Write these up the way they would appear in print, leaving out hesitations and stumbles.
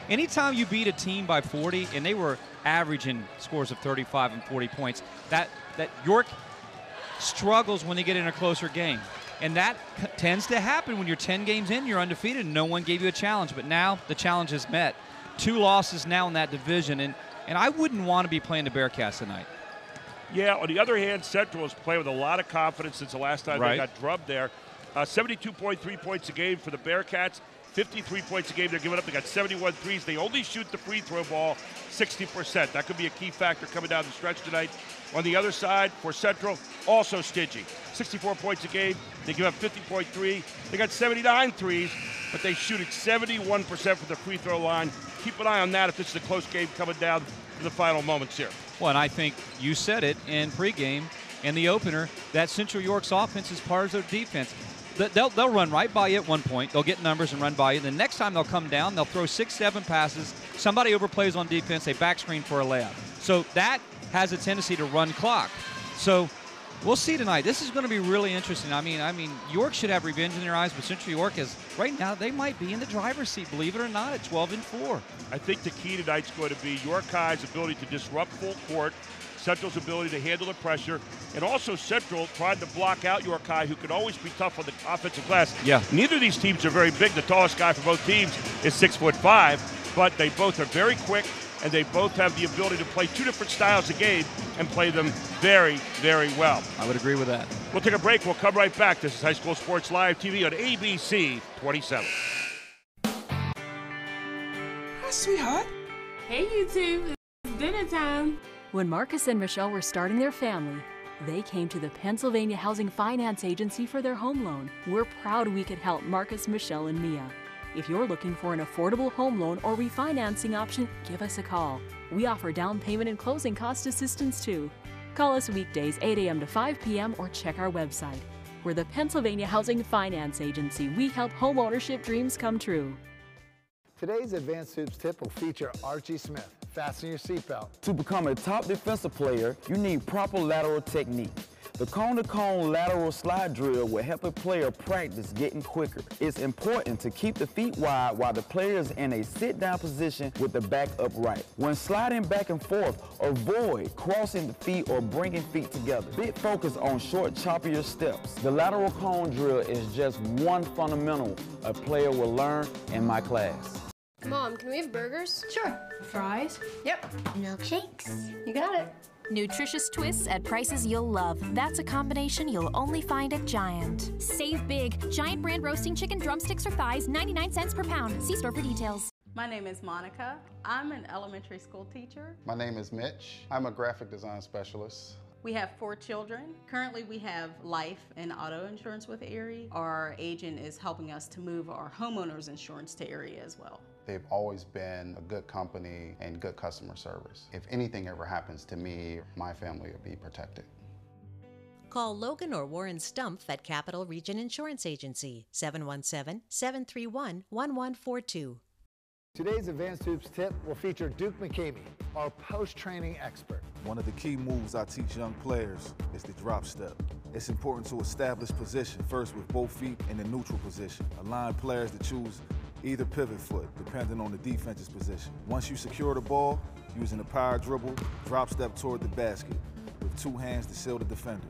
anytime you beat a team by 40, and they were averaging scores of 35 and 40 points, that York struggles when they get in a closer game. And that tends to happen when you're 10 games in, you're undefeated, and no one gave you a challenge. But now the challenge is met. 2 losses now in that division, and I wouldn't want to be playing the Bearcats tonight. Yeah, on the other hand, Central is playing with a lot of confidence since the last time they got drubbed there. 72.3 points a game for the Bearcats, 53 points a game they're giving up. They got 71 threes. They only shoot the free throw ball 60%. That could be a key factor coming down the stretch tonight. On the other side, for Central, also stingy. 64 points a game. They give up 50.3. They got 79 threes, but they shoot at 71% from the free throw line. Keep an eye on that if this is a close game coming down to the final moments here. Well, and I think you said it in pregame and the opener, that Central York's offense is part of their defense. They'll run right by you at one point. They'll get numbers and run by you. The next time they'll come down, they'll throw 6-7 passes. Somebody overplays on defense. They back screen for a layup. So that has a tendency to run clock. So we'll see tonight. This is going to be really interesting. I mean, York should have revenge in their eyes, but Central York is right now. They might be in the driver's seat, believe it or not, at 12-4. I think the key tonight's going to be York High's ability to disrupt full court, Central's ability to handle the pressure, and also Central trying to block out York High, who can always be tough on the offensive glass. Yeah. Neither of these teams are very big. The tallest guy for both teams is 6'5", but they both are very quick, and they both have the ability to play 2 different styles of game and play them very, very well. I would agree with that. We'll take a break. We'll come right back. This is High School Sports Live TV on ABC 27. Hi, sweetheart. Hey, you two. It's dinner time. When Marcus and Michelle were starting their family, they came to the Pennsylvania Housing Finance Agency for their home loan. We're proud we could help Marcus, Michelle, and Mia. If you're looking for an affordable home loan or refinancing option, give us a call. We offer down payment and closing cost assistance too. Call us weekdays 8 a.m. to 5 p.m. or check our website. We're the Pennsylvania Housing Finance Agency. We help home ownership dreams come true. Today's Advanced Hoops tip will feature Archie Smith. Fasten your seatbelt. To become a top defensive player, you need proper lateral technique. The cone-to-cone lateral slide drill will help a player practice getting quicker. It's important to keep the feet wide while the player is in a sit-down position with the back upright. When sliding back and forth, avoid crossing the feet or bringing feet together. Big focus on short, choppier steps. The lateral cone drill is just one fundamental a player will learn in my class. Mom, can we have burgers? Sure. Fries? Yep. Milkshakes? You got it. Nutritious twists at prices you'll love. That's a combination you'll only find at Giant. Save big. Giant brand roasting chicken drumsticks or thighs, 99 cents per pound. See store for details. My name is Monica. I'm an elementary school teacher. My name is Mitch. I'm a graphic design specialist. We have 4 children. Currently we have life and auto insurance with Erie. Our agent is helping us to move our homeowners insurance to Erie as well. They've always been a good company and good customer service. If anything ever happens to me, my family will be protected. Call Logan or Warren Stumpf at Capital Region Insurance Agency, 717-731-1142. Today's Advanced Hoops tip will feature Duke McCamey, our post-training expert. One of the key moves I teach young players is the drop step. It's important to establish position first with both feet in the neutral position. Align players to choose either pivot foot, depending on the defense's position. Once you secure the ball, using a power dribble, drop step toward the basket with 2 hands to seal the defender.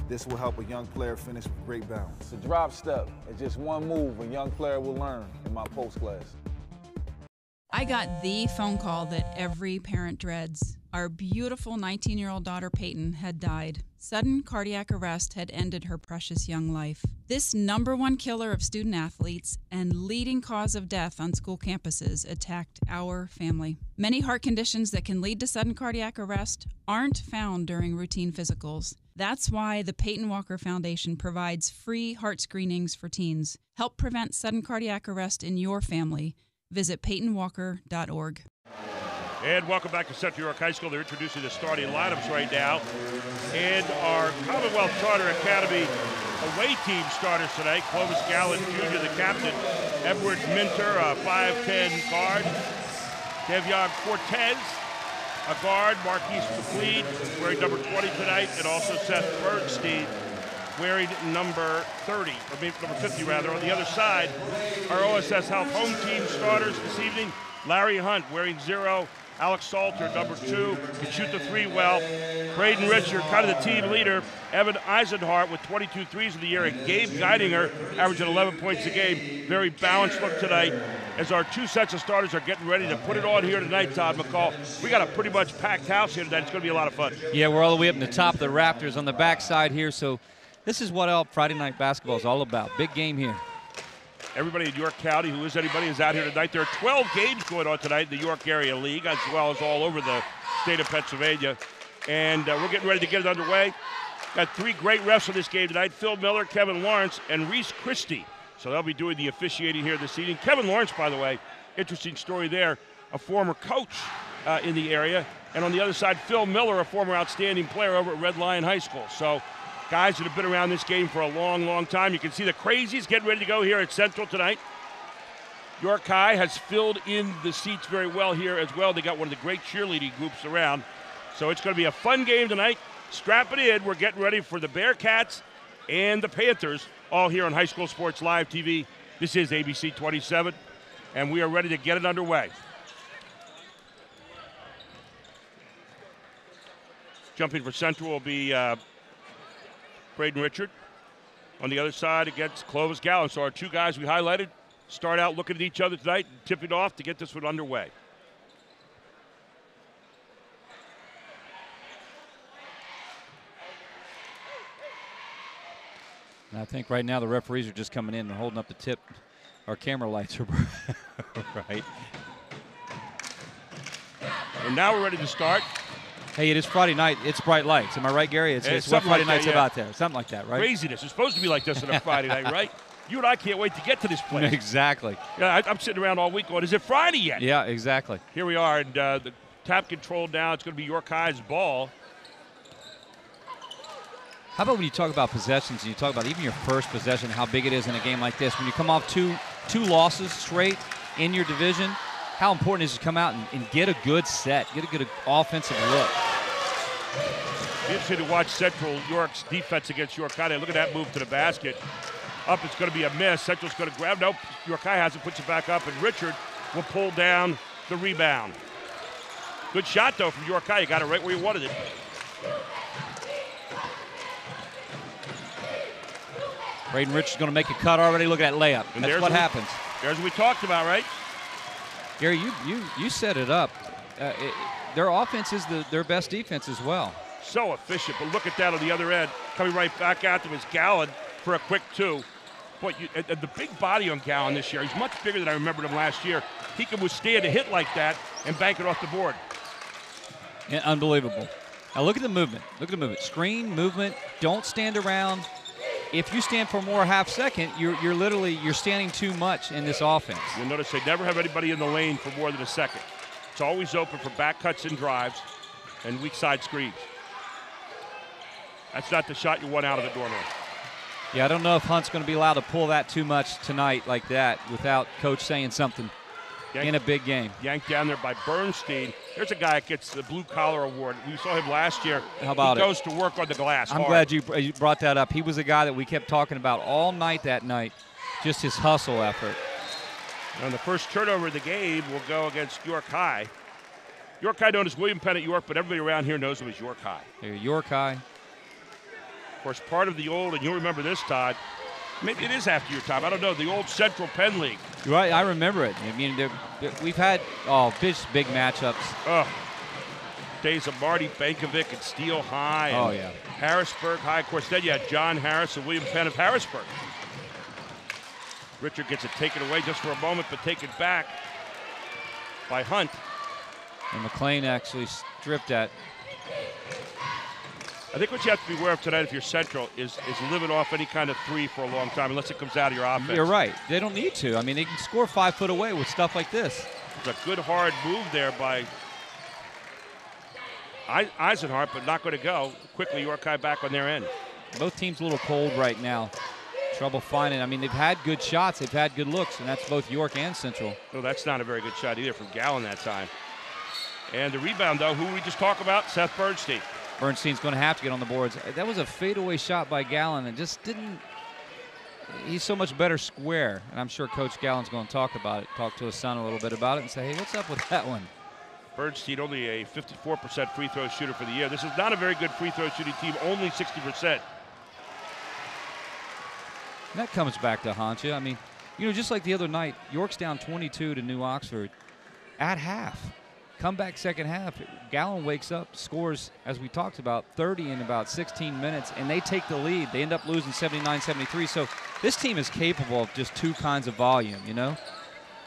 This will help a young player finish with great balance. The drop step is just one move a young player will learn in my post class. I got the phone call that every parent dreads. Our beautiful 19-year-old daughter Peyton had died. Sudden cardiac arrest had ended her precious young life. This #1 killer of student athletes and leading cause of death on school campuses attacked our family. Many heart conditions that can lead to sudden cardiac arrest aren't found during routine physicals. That's why the Peyton Walker Foundation provides free heart screenings for teens. Help prevent sudden cardiac arrest in your family. Visit PeytonWalker.org. And welcome back to Central York High School. They're introducing the starting lineups right now. And our Commonwealth Charter Academy away team starters tonight. Clovis Gallant Jr., the captain. Edward Minter, a 5'10 guard. Devion Cortez, a guard. Marquise McLeod, wearing number 20 tonight. And also Seth Bernstein, wearing number 30, or maybe number 50 rather. On the other side, our OSS Health home team starters this evening. Larry Hunt wearing 0. Alex Salter, number 2, can shoot the 3 well. Braden Richard, kind of the team leader. Evan Eisenhart with 22 threes of the year. And Gabe Geidinger averaging 11 points a game. Very balanced look tonight as our 2 sets of starters are getting ready to put it on here tonight, Todd McCall. We got a pretty much packed house here tonight. It's going to be a lot of fun. Yeah, we're all the way up in the top of the Raptors on the backside here. So this is what Friday night basketball is all about. Big game here. Everybody in York County who is anybody is out here tonight. There are 12 games going on tonight in the York Area League, as well as all over the state of Pennsylvania. And we're getting ready to get it underway. Got 3 great refs on this game tonight: Phil Miller, Kevin Lawrence, and Reese Christie. So they'll be doing the officiating here this evening. Kevin Lawrence, by the way, interesting story there, a former coach in the area. And on the other side, Phil Miller, a former outstanding player over at Red Lion High School. So guys that have been around this game for a long, long time. You can see the Crazies getting ready to go here at Central tonight. York High has filled in the seats very well here as well. They got one of the great cheerleading groups around. So it's going to be a fun game tonight. Strap it in. We're getting ready for the Bearcats and the Panthers, all here on High School Sports Live TV. This is ABC 27, and we are ready to get it underway. Jumping for Central will be Braden Richard. On the other side against Clovis Gallen. So our 2 guys we highlighted start out looking at each other tonight and tipping off to get this one underway. And I think right now the referees are just coming in and holding up the tip. Our camera lights are right. And now we're ready to start. Hey, it is Friday night. It's bright lights. Am I right, Gary? It's what Friday night's about there. Something like that, right? Craziness. It's supposed to be like this on a Friday night, right? You and I can't wait to get to this place. Exactly. Yeah, I'm sitting around all week going, is it Friday yet? Yeah, exactly. Here we are, and the tap control now. It's going to be York High's ball. How about when you talk about possessions and you talk about even your first possession, how big it is in a game like this? When you come off two losses straight in your division, how important is it to come out and get a good set, get a good offensive look? Be interesting to watch Central York's defense against York High. Look at that move to the basket. Up, it's going to be a miss. Central's going to grab. Nope, York High has it, puts it back up, and Richard will pull down the rebound. Good shot, though, from York High. You got it right where you wanted it. Braden Richard's going to make a cut already. Look at that layup. And that's what happens. There's what we talked about, right? Gary, you set it up. Their offense is their best defense as well. So efficient, but look at that on the other end. Coming right back at them is Gallen for a quick 2. Boy, the big body on Gallen this year. He's much bigger than I remembered him last year. He can withstand a hit like that and bank it off the board. Yeah, unbelievable. Now look at the movement. Look at the movement. Screen, movement. Don't stand around. If you stand for more half second, you're literally standing too much in this offense. You'll notice they never have anybody in the lane for more than a second. It's always open for back cuts and drives and weak side screens. That's not the shot you want out of it normally. Yeah, I don't know if Hunt's going to be allowed to pull that too much tonight like that without coach saying something in a big game. Yanked down there by Bernstein. There's a guy that gets the Blue Collar Award. We saw him last year. How about he goes to work on the glass I'm hard. glad you brought that up. He was a guy that we kept talking about all night that night, just his hustle effort. And the first turnover of the game will go against York High. York High known as William Penn at York, but everybody around here knows him as York High. York High. Of course, part of the old, and you'll remember this, Todd, maybe it is after your time, I don't know, the old Central Penn League. Right, I remember it. I mean, we've had big matchups. Oh, days of Marty Bankovic and Steele High. And yeah. Harrisburg High. Of course, then you had John Harris and William Penn of Harrisburg. Richard gets it taken away just for a moment, but taken back by Hunt. And McLean actually stripped that. I think what you have to be aware of tonight if you're Central is living off any kind of 3 for a long time unless it comes out of your offense. You're right. They don't need to. I mean, they can score 5 foot away with stuff like this. It's a good hard move there by Eisenhart, but not going to go. Quickly, York High back on their end. Both teams a little cold right now. Trouble finding. I mean, they've had good shots. They've had good looks, and that's both York and Central. No, that's not a very good shot either from Gallen that time. And the rebound, though, who we just talked about? Seth Bernstein. Bernstein's going to have to get on the boards. That was a fadeaway shot by Gallen and just didn't he's so much better square, and I'm sure Coach Gallen's going to talk about it, talk to his son a little bit about it, and say, hey, what's up with that one? Bernstein only a 54% free throw shooter for the year. This is not a very good free throw shooting team, only 60%. And that comes back to haunt you. I mean, you know, just like the other night, York's down 22 to New Oxford at half. Come back second half, Gallen wakes up, scores, as we talked about, 30 in about 16 minutes, and they take the lead. They end up losing 79-73. So this team is capable of just two kinds of volume, you know?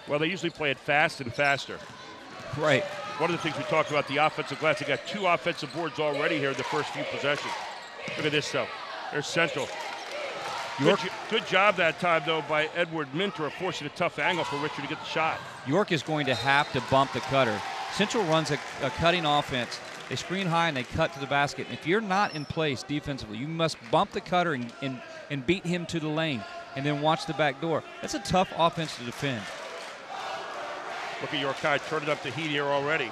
Well, they usually play it fast and faster. Right. One of the things we talked about, the offensive glass, they got 2 offensive boards already here in the first few possessions. Look at this, though. There's Central. Good job that time, though, by Edward Minter of forcing a tough angle for Richard to get the shot. York is going to have to bump the cutter. Central runs a cutting offense. They screen high and they cut to the basket. And if you're not in place defensively, you must bump the cutter and beat him to the lane and then watch the back door. That's a tough offense to defend. Look at York High turning up the heat here already.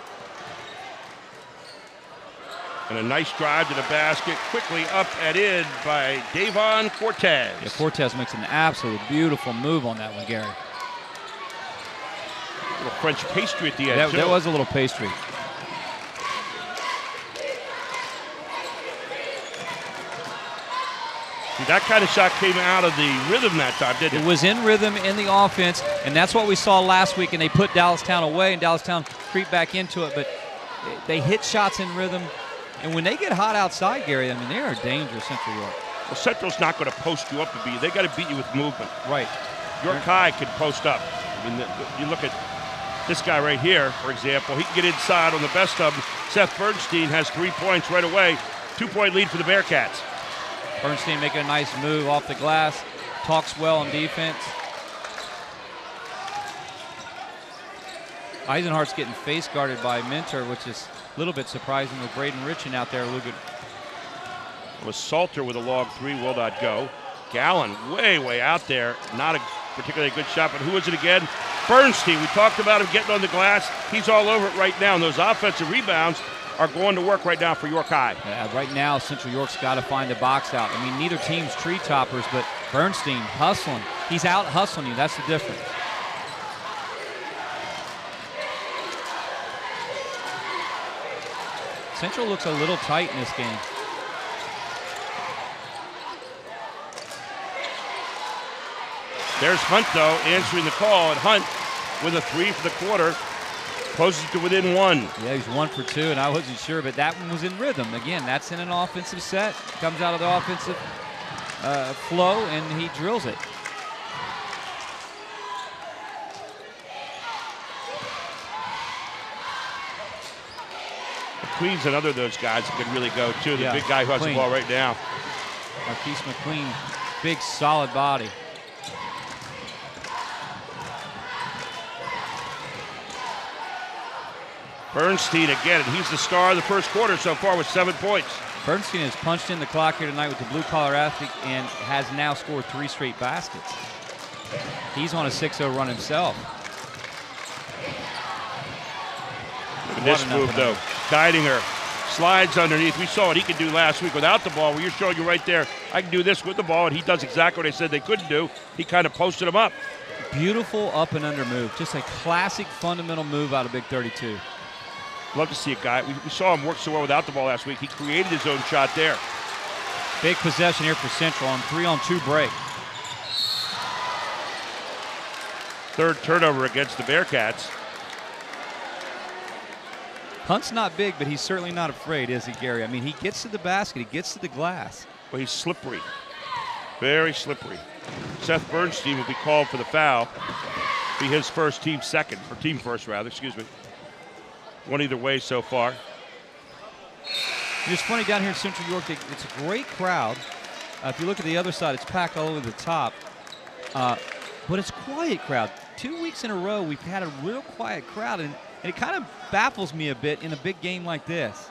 And a nice drive to the basket, quickly up and in by Davon Cortez. Yeah, Cortez makes an absolute beautiful move on that one, Gary. A little French pastry at the end, too. That was a little pastry. See, that kind of shot came out of the rhythm that time, didn't it? It was in rhythm in the offense, and that's what we saw last week, and they put Dallastown away, and Dallastown creeped back into it, but they hit shots in rhythm. And when they get hot outside, Gary, I mean, they are dangerous, Central York. Well, Central's not going to post you up to beat. They got to beat you with movement. Right. York High can post up. I mean, you look at this guy right here, for example. He can get inside on the best of them. Seth Bernstein has 3 points right away. 2-point lead for the Bearcats. Bernstein making a nice move off the glass. Talks well on defense. Eisenhardt's getting face guarded by Minter, which is a little bit surprising with Braden Richin out there. A little good. It was Salter with a long 3, will not go. Gallen way out there. Not a particularly good shot, but who is it again? Bernstein. We talked about him getting on the glass. He's all over it right now, and those offensive rebounds are going to work right now for York High. Yeah, right now, Central York's got to find the box out. I mean, neither team's tree toppers, but Bernstein hustling. He's out hustling you. That's the difference. Central looks a little tight in this game. There's Hunt, though, answering the call, and Hunt with a 3 for the quarter. Closes to within 1. Yeah, he's 1 for 2, and I wasn't sure, but that one was in rhythm. Again, that's in an offensive set. Comes out of the offensive flow, and he drills it. McQueen's another of those guys that can really go, too. The Yeah, big guy who has the ball right now. Marquise McQueen, big, solid body. Bernstein again, and he's the star of the first quarter so far with 7 points. Bernstein has punched in the clock here tonight with the blue-collar athlete and has now scored 3 straight baskets. He's on a 6-0 run himself. Look at this move, though. Guiding her. Slides underneath. We saw what he could do last week without the ball. Well, you're showing you right there, I can do this with the ball, and he does exactly what they said they couldn't do. He kind of posted him up. Beautiful up and under move. Just a classic fundamental move out of Big 32. Love to see a guy. We saw him work so well without the ball last week. He created his own shot there. Big possession here for Central on 3-on-2 break. Third turnover against the Bearcats. Hunt's not big, but he's certainly not afraid, is he, Gary? I mean, he gets to the basket, he gets to the glass. Well, he's slippery. Very slippery. Seth Bernstein will be called for the foul. Be his first, team second, or team first, rather, excuse me. One either way so far. It's funny down here in Central York, it's a great crowd. If you look at the other side, it's packed all over the top. But it's a quiet crowd. 2 weeks in a row, we've had a real quiet crowd, and it kind of baffles me a bit in a big game like this.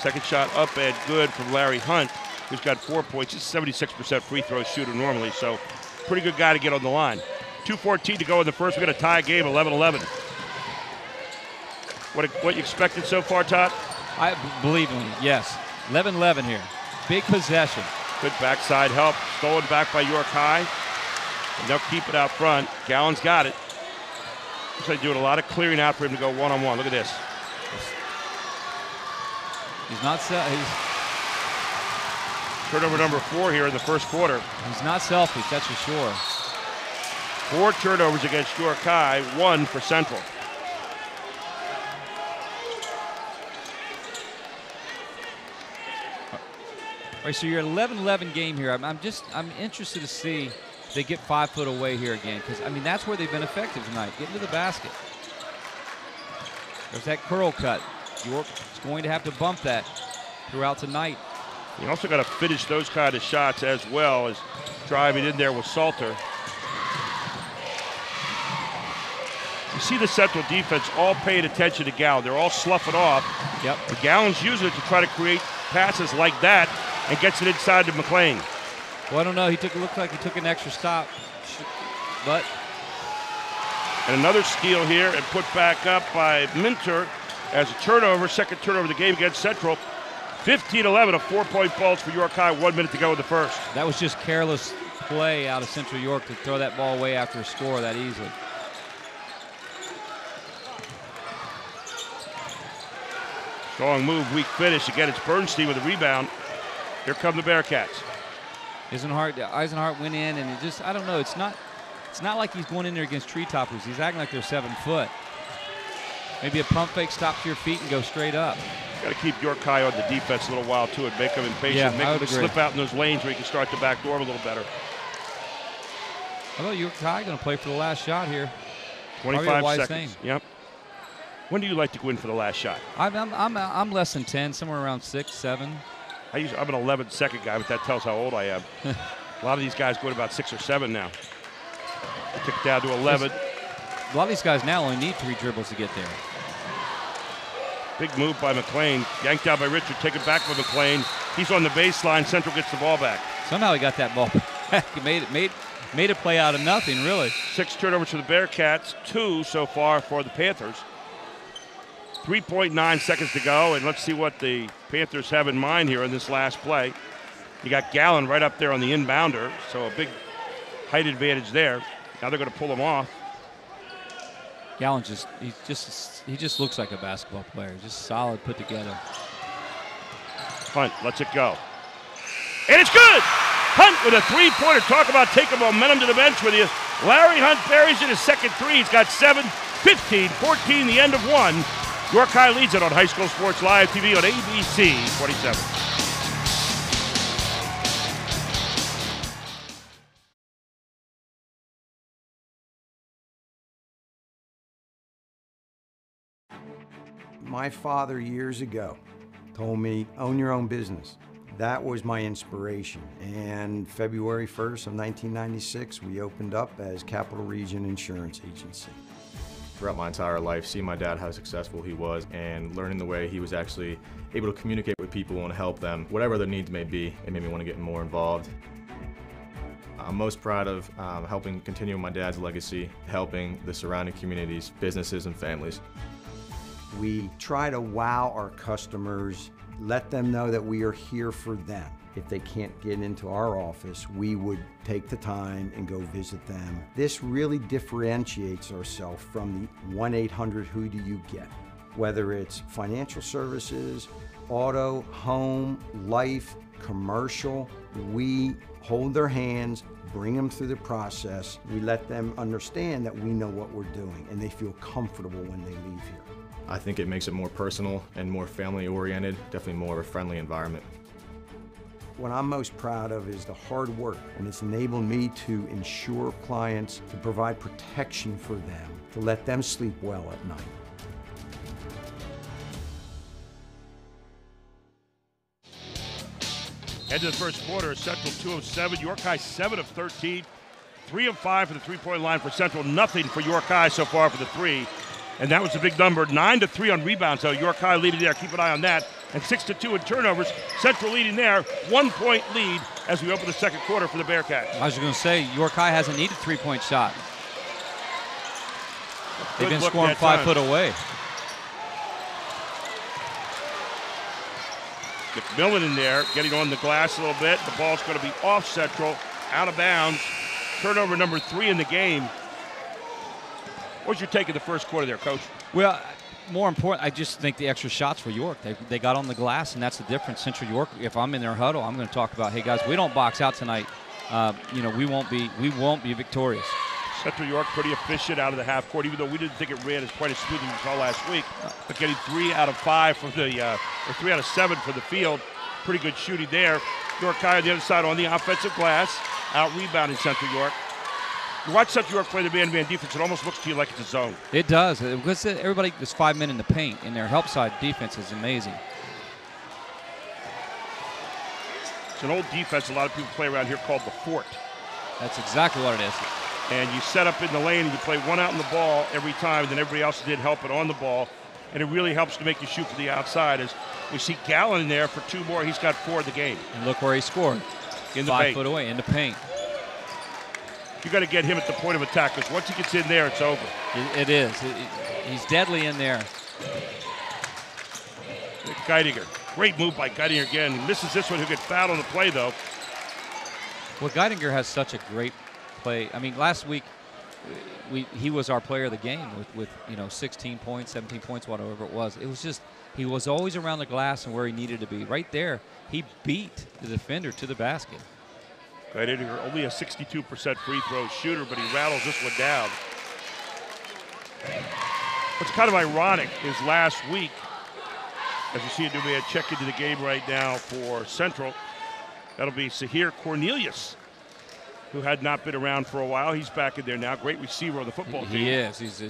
Second shot up and good from Larry Hunt, who's got 4 points. He's a 76% free throw shooter normally, so pretty good guy to get on the line. 2:14 to go in the first. We're going to tie a game 11-11. What you expected so far, Todd? I believe in it, yes. 11-11 here. Big possession. Good backside help. Stolen back by York High. And they'll keep it out front. Gallon's got it. Looks like doing a lot of clearing out for him to go one-on-one. Look at this. He's not he's turnover number 4 here in the first quarter. He's not selfish, that's for sure. 4 turnovers against York High, 1 for Central. All right, so you're 11-11 game here. I'm interested to see if they get 5 foot away here again, because I mean that's where they've been effective tonight, getting to the basket. There's that curl cut. York is going to have to bump that throughout tonight. You also got to finish those kind of shots as well as driving in there with Salter. You see the Central defense all paying attention to Gallon. They're all sloughing off. Yep. The Gallon's using it to try to create passes like that and gets it inside to McLean. Well, I don't know. Looked like he took an extra stop, but. And another steal here and put back up by Minter as a turnover, second turnover of the game against Central. 15-11, a 4-point bulge for York High, 1 minute to go in the first. That was just careless play out of Central York to throw that ball away after a score that easily. Strong move, weak finish. Again, it's Bernstein with a rebound. Here come the Bearcats. Eisenhart went in, and it just, I don't know, it's not like he's going in there against tree toppers. He's acting like they're 7 foot. Maybe a pump fake, stop to your feet and go straight up. Got to keep York High on the defense a little while too and make them impatient, make them slip out in those lanes where you can start the back door a little better. I thought York High going to play for the last shot here. 25 seconds. Yep. When do you like to go in for the last shot? I'm less than 10, somewhere around 6, 7. I'm an 11-second guy, but that tells how old I am. A lot of these guys go in about 6 or 7 now. Tick down to 11. A lot of these guys now only need 3 dribbles to get there. Big move by McLean. Yanked out by Richard. Taken back by McLean. He's on the baseline. Central gets the ball back. Somehow he got that ball back. He made a play out of nothing, really. 6 turnovers for the Bearcats. 2 so far for the Panthers. 3.9 seconds to go, and let's see what the Panthers have in mind here in this last play. You got Gallon right up there on the inbounder, so a big height advantage there. Now they're going to pull him off. Gallon he just looks like a basketball player. Just solid, put together. Hunt lets it go. And it's good! Hunt with a 3-pointer. Talk about taking momentum to the bench with you. Larry Hunt buries in his second 3. He's got 7, 15, 14, the end of 1. York High leads it on High School Sports Live TV on ABC 27. My father years ago told me, own your own business. That was my inspiration. And February 1st of 1996, we opened up as Capital Region Insurance Agency. Throughout my entire life, seeing my dad how successful he was and learning the way he was actually able to communicate with people and help them, whatever their needs may be, it made me want to get more involved. I'm most proud of helping continue my dad's legacy, helping the surrounding communities, businesses, and families. We try to wow our customers, let them know that we are here for them. If they can't get into our office, we would take the time and go visit them. This really differentiates ourselves from the 1-800 who do you get? Whether it's financial services, auto, home, life, commercial, we hold their hands, bring them through the process. We let them understand that we know what we're doing and they feel comfortable when they leave here. I think it makes it more personal and more family-oriented, definitely more of a friendly environment. What I'm most proud of is the hard work, and it's enabled me to ensure clients, to provide protection for them, to let them sleep well at night. End of the first quarter, Central 2 of 7, York High 7 of 13, 3 of 5 for the 3-point line for Central, nothing for York High so far for the 3. And that was a big number, 9-3 on rebounds, so York High leading there, keep an eye on that. And 6-2 in turnovers, Central leading there, 1-point lead as we open the second quarter for the Bearcats. I was going to say, York High hasn't needed a 3-point shot. They've been scoring 5 foot away. McMillan in there, getting on the glass a little bit. The ball's going to be off Central, out of bounds. Turnover number 3 in the game. What was your take of the first quarter there, Coach? Well, more important, I just think the extra shots for York. They got on the glass, and that's the difference. Central York, if I'm in their huddle, I'm going to talk about, hey, guys, we don't box out tonight. We won't be victorious. Central York pretty efficient out of the half court, even though we didn't think it ran as quite as smoothly as we saw last week. But getting 3 out of 5 from the, or 3 out of 7 for the field. Pretty good shooting there. York High on the other side on the offensive glass, out rebounding Central York. You watch Central York play the man-to-man defense, it almost looks to you like it's a zone. It does, because everybody is 5 men in the paint, and their help side defense is amazing. It's an old defense a lot of people play around here called the Fort. That's exactly what it is. And you set up in the lane and you play one out in the ball every time, then everybody else did help it on the ball. And it really helps to make you shoot from the outside. As we see Gallen in there for 2 more, he's got 4 in the game. And look where he scored. In the 5 paint. foot away, in the paint. You got to get him at the point of attack, because once he gets in there, it's over. It is. He's deadly in there. Geidinger. Great move by Geidinger again. He misses this one. He'll get fouled on the play, though. Well, Geidinger has such a great play. I mean, last week he was our player of the game with 16 points, 17 points, whatever it was. It was just he was always around the glass and where he needed to be. Right there, he beat the defender to the basket. Geidinger only a 62% free throw shooter, but he rattles this one down. What's kind of ironic is last week, as you see a new man check into the game right now for Central, that'll be Sahir Cornelius, who had not been around for a while. He's back in there now. Great receiver on the football team. He is. He's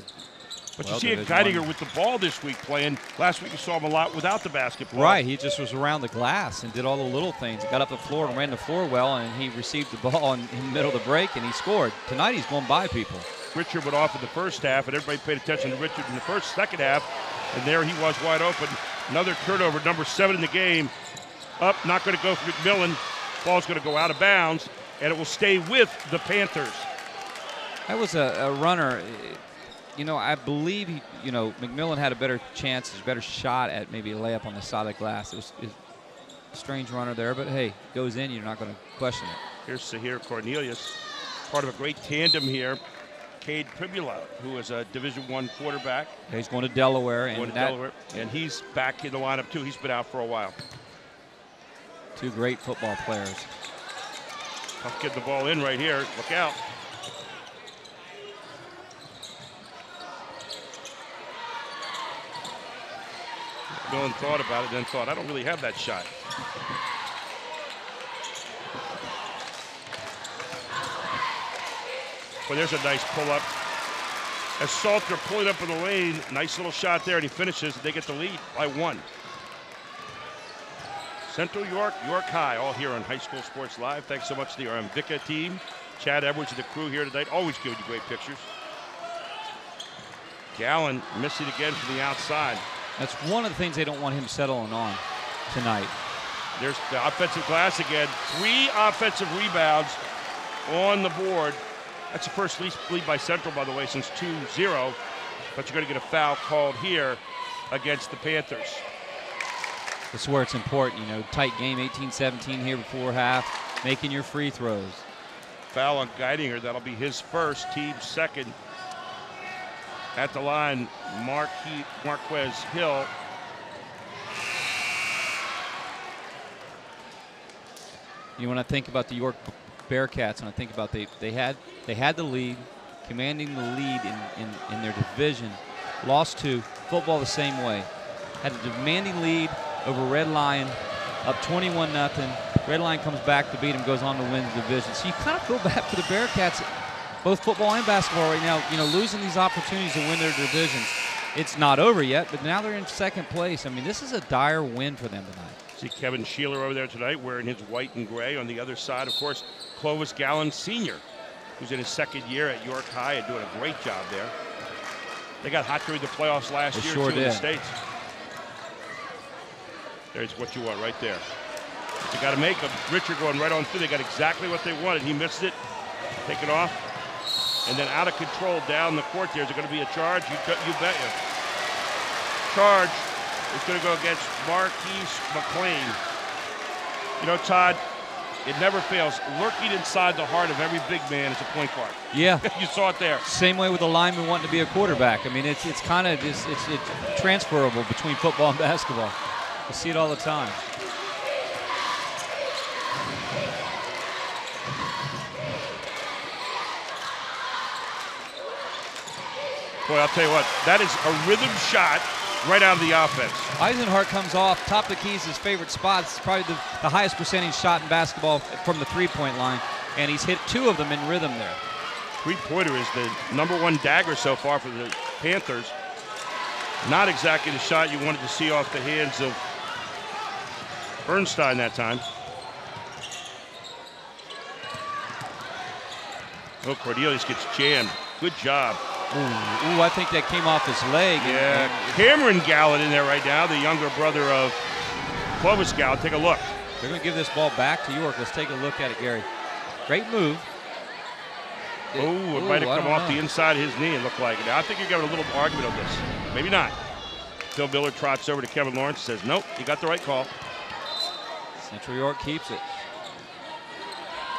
but you see a Geidinger with the ball this week playing. Last week you saw him a lot without the basketball. Right. He just was around the glass and did all the little things. He got up the floor and ran the floor well, and he received the ball in the middle of the break, and he scored. Tonight he's going by people. Richard went off in the first half, and everybody paid attention to Richard in the second half, and there he was wide open. Another turnover, number 7 in the game. Up, not going to go for McMillan. Ball's going to go out of bounds, and it will stay with the Panthers. That was a runner. I believe McMillan had a better chance, a better shot at maybe a layup on the side of the glass. It was a strange runner there, but hey, goes in, you're not going to question it. Here's Sahir Cornelius, part of a great tandem here. Cade Primula, who is a Division I quarterback. Yeah, he's going to Delaware. And he's back in the lineup, too. He's been out for a while. 2 great football players. Tough getting the ball in right here. Look out. Dylan thought about it, then thought, I don't really have that shot. Well, there's a nice pull-up. As Salter pulling up in the lane, nice little shot there, and he finishes, and they get the lead by 1. Central York, York High, all here on High School Sports Live. Thanks so much to the Armvica team. Chad Edwards and the crew here tonight, always giving you great pictures. Gallen missing again from the outside. That's one of the things they don't want him settling on tonight. There's the offensive glass again. 3 offensive rebounds on the board. That's the first lead by Central, by the way, since 2-0. But you're going to get a foul called here against the Panthers. That's where it's important, tight game, 18-17 here before half, making your free throws. Foul on Geidinger. That'll be his first, team second. At the line, Marquez Hill. When I think about the York Bearcats, and I think about they had the lead, commanding the lead in their division, lost to football the same way. Had a demanding lead over Red Lion, up 21-0. Red Lion comes back to beat him, goes on to win the division. So you kind of feel bad for the Bearcats, both football and basketball right now, losing these opportunities to win their divisions. It's not over yet, but now they're in second place. I mean, this is a dire win for them tonight. See Kevin Sheeler over there tonight wearing his white and gray. On the other side, of course, Clovis Gallen Sr., who's in his second year at York High and doing a great job there. They got hot during the playoffs last year, sure too, in the States. There's what you want right there. You got to make them. Richard going right on through. They got exactly what they wanted. He missed it. Take it off. And then out of control down the court there. Is it going to be a charge? You bet you. Charge is going to go against Marquise McLean. You know, Todd, it never fails. Lurking inside the heart of every big man is a point guard. Yeah. You saw it there. Same way with a lineman wanting to be a quarterback. I mean, it's kind of it's transferable between football and basketball. You see it all the time. Boy, I'll tell you what, that is a rhythm shot right out of the offense. Eisenhart comes off, top of the key is his favorite spot. It's probably the highest percentage shot in basketball from the three-point line, and he's hit 2 of them in rhythm there. Three-pointer is the #1 dagger so far for the Panthers. Not exactly the shot you wanted to see off the hands of Bernstein that time. Oh, Cornelius gets jammed. Good job. Ooh, I think that came off his leg. Yeah, Cameron Gallant in there right now, the younger brother of Clovis Gallant. Take a look. They're going to give this ball back to York. Let's take a look at it, Gary. Great move. Oh, it might have come off the inside of his knee, it looked like it. I think you're getting a little argument on this. Maybe not. Phil Miller trots over to Kevin Lawrence and says, nope, you got the right call. Central York keeps it.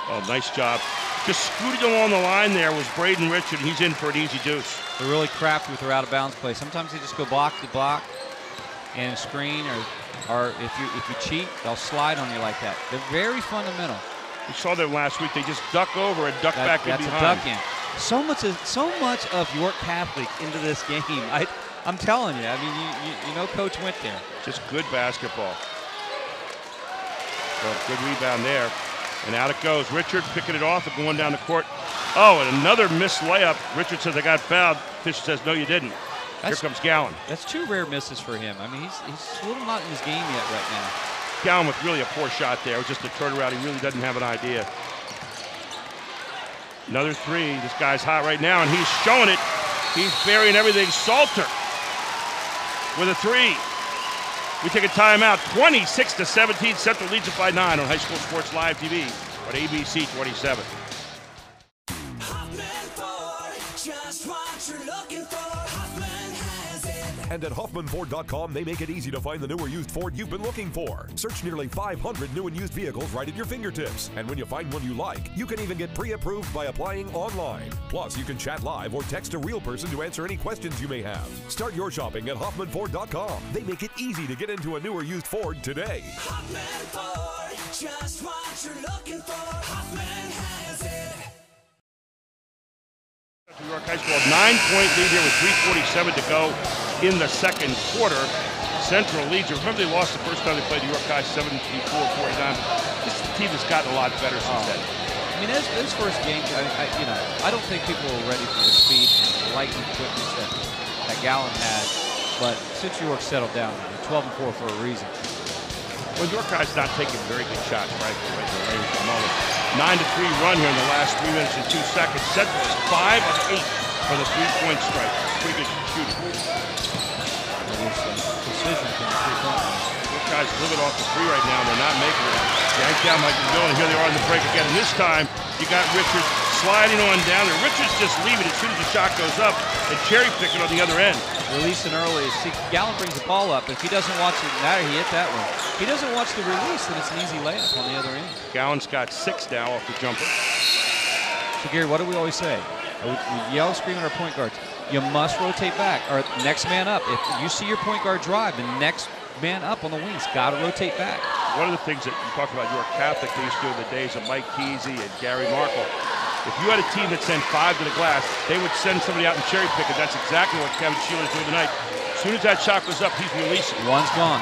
Oh, nice job. Just scooting along the line there was Braden Richard. He's in for an easy deuce. They're really crafty with their out-of-bounds play. Sometimes they just go block to block and screen, or if you cheat, they'll slide on you like that. They're very fundamental. We saw them last week. They just duck over and duck back in behind. That's a duck in. So much of York Catholic into this game. I'm telling you. I mean, you know, Coach went there. Just good basketball. So good rebound there. And out it goes. Richard picking it off and going down the court. Oh, and another missed layup. Richard says, I got fouled. Fisher says, no, you didn't. Here comes Gallant. That's 2 rare misses for him. I mean, he's a little not in his game yet right now. Gallant with really a poor shot there. It was just a turnaround. He really doesn't have an idea. Another 3. This guy's hot right now, and he's showing it. He's burying everything. Salter with a 3. We take a timeout. 26-17. Central leads it by 9 on High School Sports Live TV on ABC 27. And at HoffmanFord.com, they make it easy to find the new or used Ford you've been looking for. Search nearly 500 new and used vehicles right at your fingertips. And when you find one you like, you can even get pre-approved by applying online. Plus, you can chat live or text a real person to answer any questions you may have. Start your shopping at HoffmanFord.com. They make it easy to get into a new or used Ford today. Hoffman Ford, just what you're looking for. Hoffman has it. New York High School, 9-point lead here with 3:47 to go in the second quarter. Central leads. Remember, they lost the first time they played New York High, 74-49. This is a team that's gotten a lot better since then. I mean, his first game, I don't think people were ready for the speed and lightning quickness that Gallant had. But Central York settled down. 12-4 for a reason. Well, York High's not taking very good shots, right? Right in the range at the moment. 9-3 run here in the last 3 minutes and 2 seconds. Central is 5 of 8 for the 3-point strike. Pretty good shooting. Precision from the 3-point line. York High's living off the 3 right now. They're not making it. Yanked down like they're going. Here they are in the break again. And this time, you got Richards sliding on down there. Richards just leaving as soon as the shot goes up and cherry picking on the other end. Releasing early. See, Gallant brings the ball up. If he doesn't watch it matter, he hit that one. He doesn't watch the release, then it's an easy layup on the other end. Gallant's got 6 now off the jumper. So, Gary, what do we always say? We yell, scream at our point guards. You must rotate back, or next man up. If you see your point guard drive, the next man up on the wings got to rotate back. One of the things that you talk about York Catholic, they used to do in the days of Mike Kesey and Gary Markle. If you had a team that sent 5 to the glass, they would send somebody out and cherry pick it. That's exactly what Kevin Sheeler's doing tonight. As soon as that shot goes up, he's releasing. One's gone.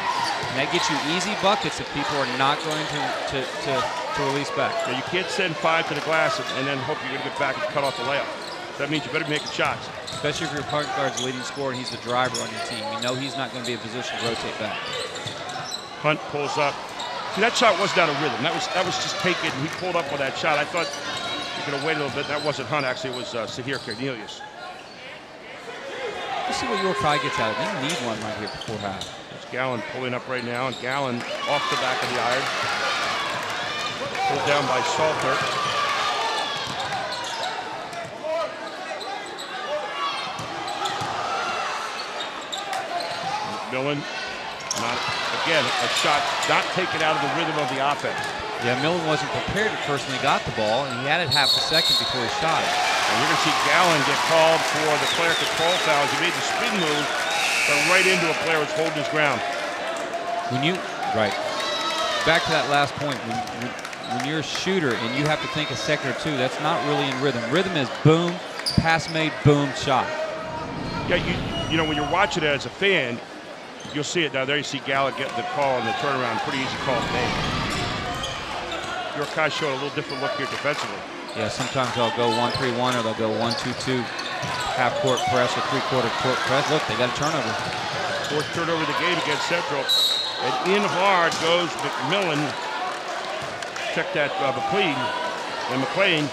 And that gets you easy buckets if people are not going to release back. Now, you can't send 5 to the glass and then hope you're going to get back and cut off the layup. That means you better be making shots. Especially if your point guard's the leading scorer and he's the driver on your team. You know he's not going to be in a position to rotate back. Hunt pulls up. See, that shot wasn't out of rhythm. That was just taken. He pulled up with that shot. I thought you could have waited a little bit. That wasn't Hunt. Actually, it was Sahir Cornelius. Let's see what York High gets out of it. They need one right here before half. It's Gallant pulling up right now, and Gallant off the back of the iron. Pulled down by Salter. McMillan Again, a shot not taken out of the rhythm of the offense. Yeah, Millen wasn't prepared at first when he got the ball, and he had it half a second before he shot it. And we're going to see Gallen get called for the player control foul as he made the spin move, but right into a player who's holding his ground. Back to that last point, when you're a shooter and you have to think a second or two, that's not really in rhythm. Rhythm is boom, pass made, boom, shot. Yeah, you know, when you're watching it as a fan, you'll see it now. There you see Gallen getting the call on the turnaround. Pretty easy call to make. York High showed a little different look here defensively. Yeah, sometimes they'll go 1-3-1 or they'll go 1-2-2, half-court press or three-quarter court press. Look, they got a turnover. Fourth turnover of the game against Central. And in hard goes McMillan. Check that, McLean. And McLean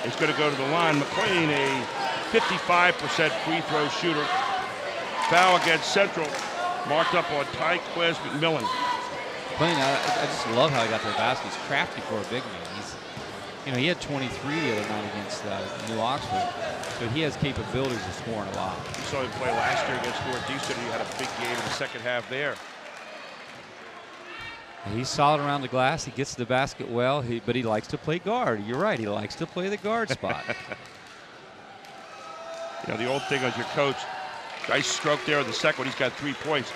is going to go to the line. McLean, a 55% free throw shooter. Foul against Central. Marked up on Tyquez McMillan. I just love how he got to the basket. He's crafty for a big man. He had 23 the other night against New Oxford, so he has capabilities of scoring a lot. You saw him play last year against Northeastern. He had a big game in the second half there. He's solid around the glass. He gets to the basket well, but he likes to play guard. You're right. He likes to play the guard spot. You know, the old thing as your coach, nice stroke there in the second one. He's got 3 points.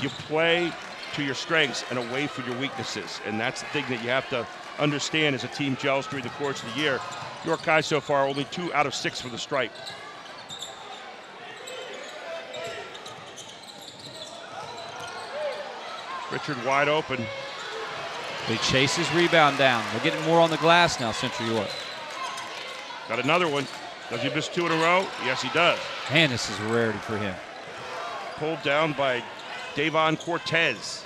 You play to your strengths and away from your weaknesses, and that's the thing that you have to understand as a team gels during the course of the year. York High so far only 2 out of 6 for the stripe. Richard wide open. He chases rebound down. They're getting more on the glass now, Central York. Got another one. Does he miss 2 in a row? Yes, he does. Man, this is a rarity for him. Pulled down by Davon Cortez.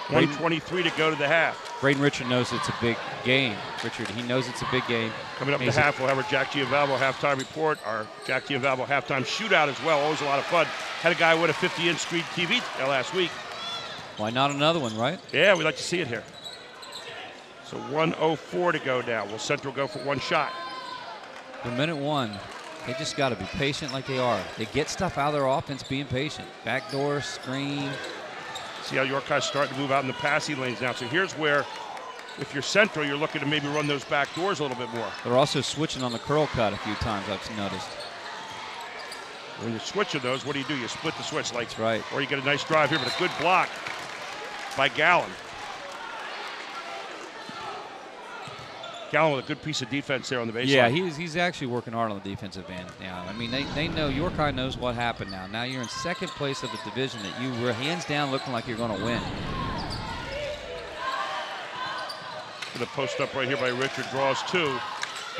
1:23 to go to the half. Braden Richard knows it's a big game. He knows it's a big game. Coming up to half, we'll have our Jack Gianvalvo halftime report, our Jack Gianvalvo halftime shootout as well. Always a lot of fun. Had a guy win a 50-inch screen TV last week. Why not another one, right? Yeah, we like to see it here. So 1:04 to go now. Will Central go for 1 shot? For minute 1, they just got to be patient like they are. They get stuff out of their offense being patient. Backdoor, screen. See how York High's starting to move out in the passing lanes now. So here's where, if you're Central, you're looking to maybe run those back doors a little bit more. They're also switching on the curl cut a few times, I've noticed. When you're switching those, what do? You split the switch. That's right. Or you get a nice drive here, but a good block by Gallen. Gallen with a good piece of defense there on the baseline. Yeah, he's actually working hard on the defensive end now. I mean, they know York High knows what happened now. Now you're in second place of the division that you were hands down looking like you're going to win. Going to post up right here by Richard, draws 2.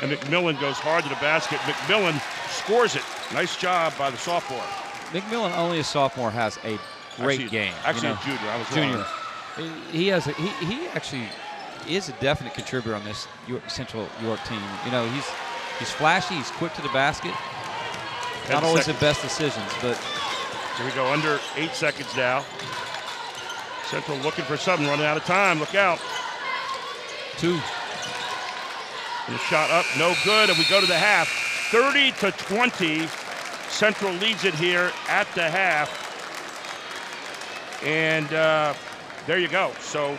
And McMillan goes hard to the basket. McMillan scores it. Nice job by the sophomore. McMillan, only a sophomore, has a great game. Actually, a junior. I was junior. He actually is a definite contributor on this Central York team. You know, he's flashy, he's quick to the basket. Not always the best decisions, but here we go, under 8 seconds now. Central looking for something, running out of time. Look out. 2. And the shot up, no good, and we go to the half. 30-20. Central leads it here at the half. And there you go. So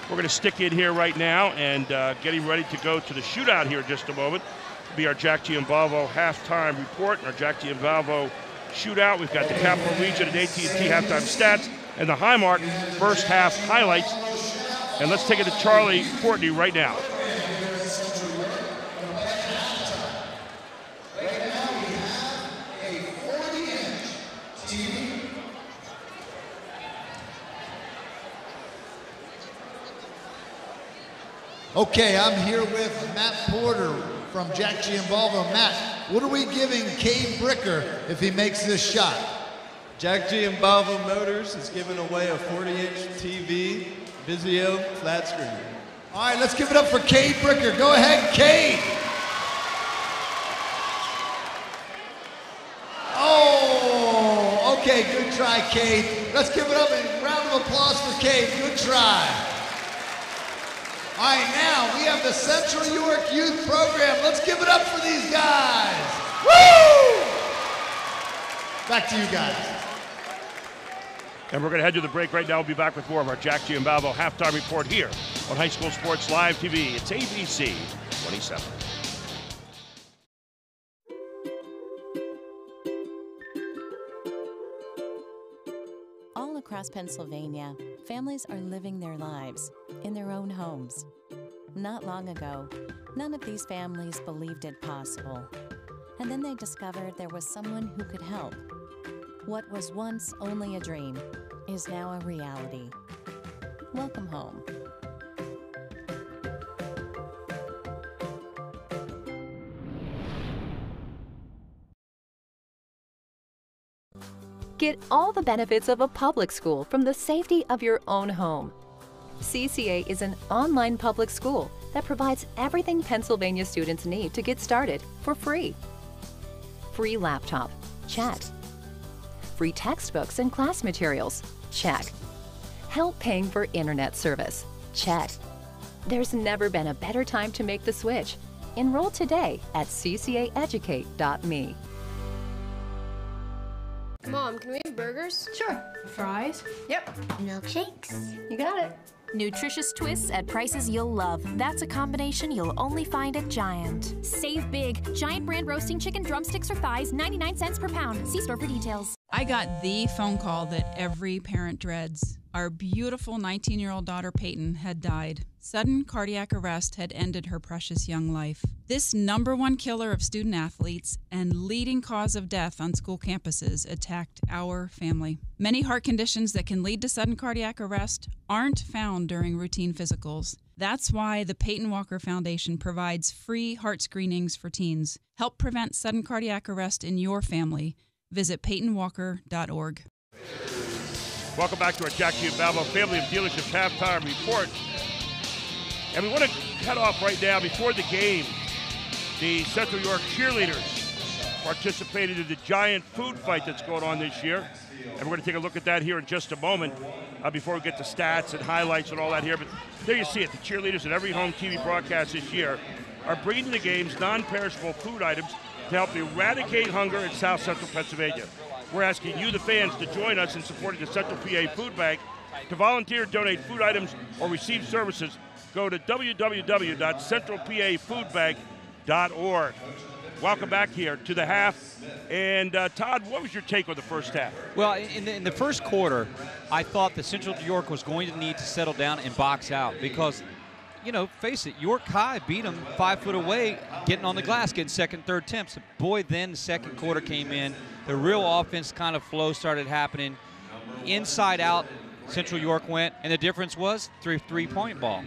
we're going to stick in here right now and getting ready to go to the shootout here in just a moment. It'll be our Jack Gianvalvo halftime report and our Jack Gianvalvo shootout. We've got the Capital Region and AT&T halftime stats and the Highmark first half highlights. And let's take it to Charlie Courtney right now. Okay, I'm here with Matt Porter from Jack Gianvalvo. Matt, what are we giving Cade Bricker if he makes this shot? Jack Gianvalvo Motors is giving away a 40-inch TV Vizio flat screen. All right, let's give it up for Cade Bricker. Go ahead, Cade. Oh, okay, good try, Cade. Let's give it up and round of applause for Cade. Good try. All right, now we have the Central York Youth Program. Let's give it up for these guys. Woo! Back to you guys. And we're going to head to the break right now. We'll be back with more of our Jack Giambalvo halftime report here on High School Sports Live TV. It's ABC 27. All across Pennsylvania, families are living their lives in their own homes. Not long ago, none of these families believed it possible. And then they discovered there was someone who could help. What was once only a dream is now a reality. Welcome home. Get all the benefits of a public school from the safety of your own home. CCA is an online public school that provides everything Pennsylvania students need to get started for free. Free laptop, check. Free textbooks and class materials, check. Help paying for internet service, check. There's never been a better time to make the switch. Enroll today at ccaeducate.me. Mom, can we have burgers? Sure. Fries? Yep. Milkshakes? You got it. Nutritious twists at prices you'll love. That's a combination you'll only find at Giant. Save big. Giant brand roasting chicken drumsticks or thighs, 99 cents per pound. See store for details. I got the phone call that every parent dreads. Our beautiful 19-year-old daughter Peyton had died. Sudden cardiac arrest had ended her precious young life. This #1 killer of student athletes and leading cause of death on school campuses attacked our family. Many heart conditions that can lead to sudden cardiac arrest aren't found during routine physicals. That's why the Peyton Walker Foundation provides free heart screenings for teens. Help prevent sudden cardiac arrest in your family. Visit PeytonWalker.org. Welcome back to our Jack Giambalvo Family of Dealerships halftime report. And we want to head off right now before the game. The Central York cheerleaders participated in the giant food fight that's going on this year. And we're going to take a look at that here in just a moment before we get to stats and highlights and all that here. But there you see it. The cheerleaders at every home TV broadcast this year are bringing to the games non-perishable food items to help eradicate hunger in South Central Pennsylvania. We're asking you, the fans, to join us in supporting the Central PA Food Bank. To volunteer, donate food items, or receive services, go to www.centralpafoodbank.org. Welcome back here to the half. And Todd, what was your take on the first half? Well, in the first quarter, I thought that Central York was going to need to settle down and box out because, you know, face it, York High beat them 5 foot away, getting on the glass, getting second, third attempts. Boy, then the second quarter came in. The real offense kind of flow started happening. Inside out, Central York went, and the difference was three-point ball.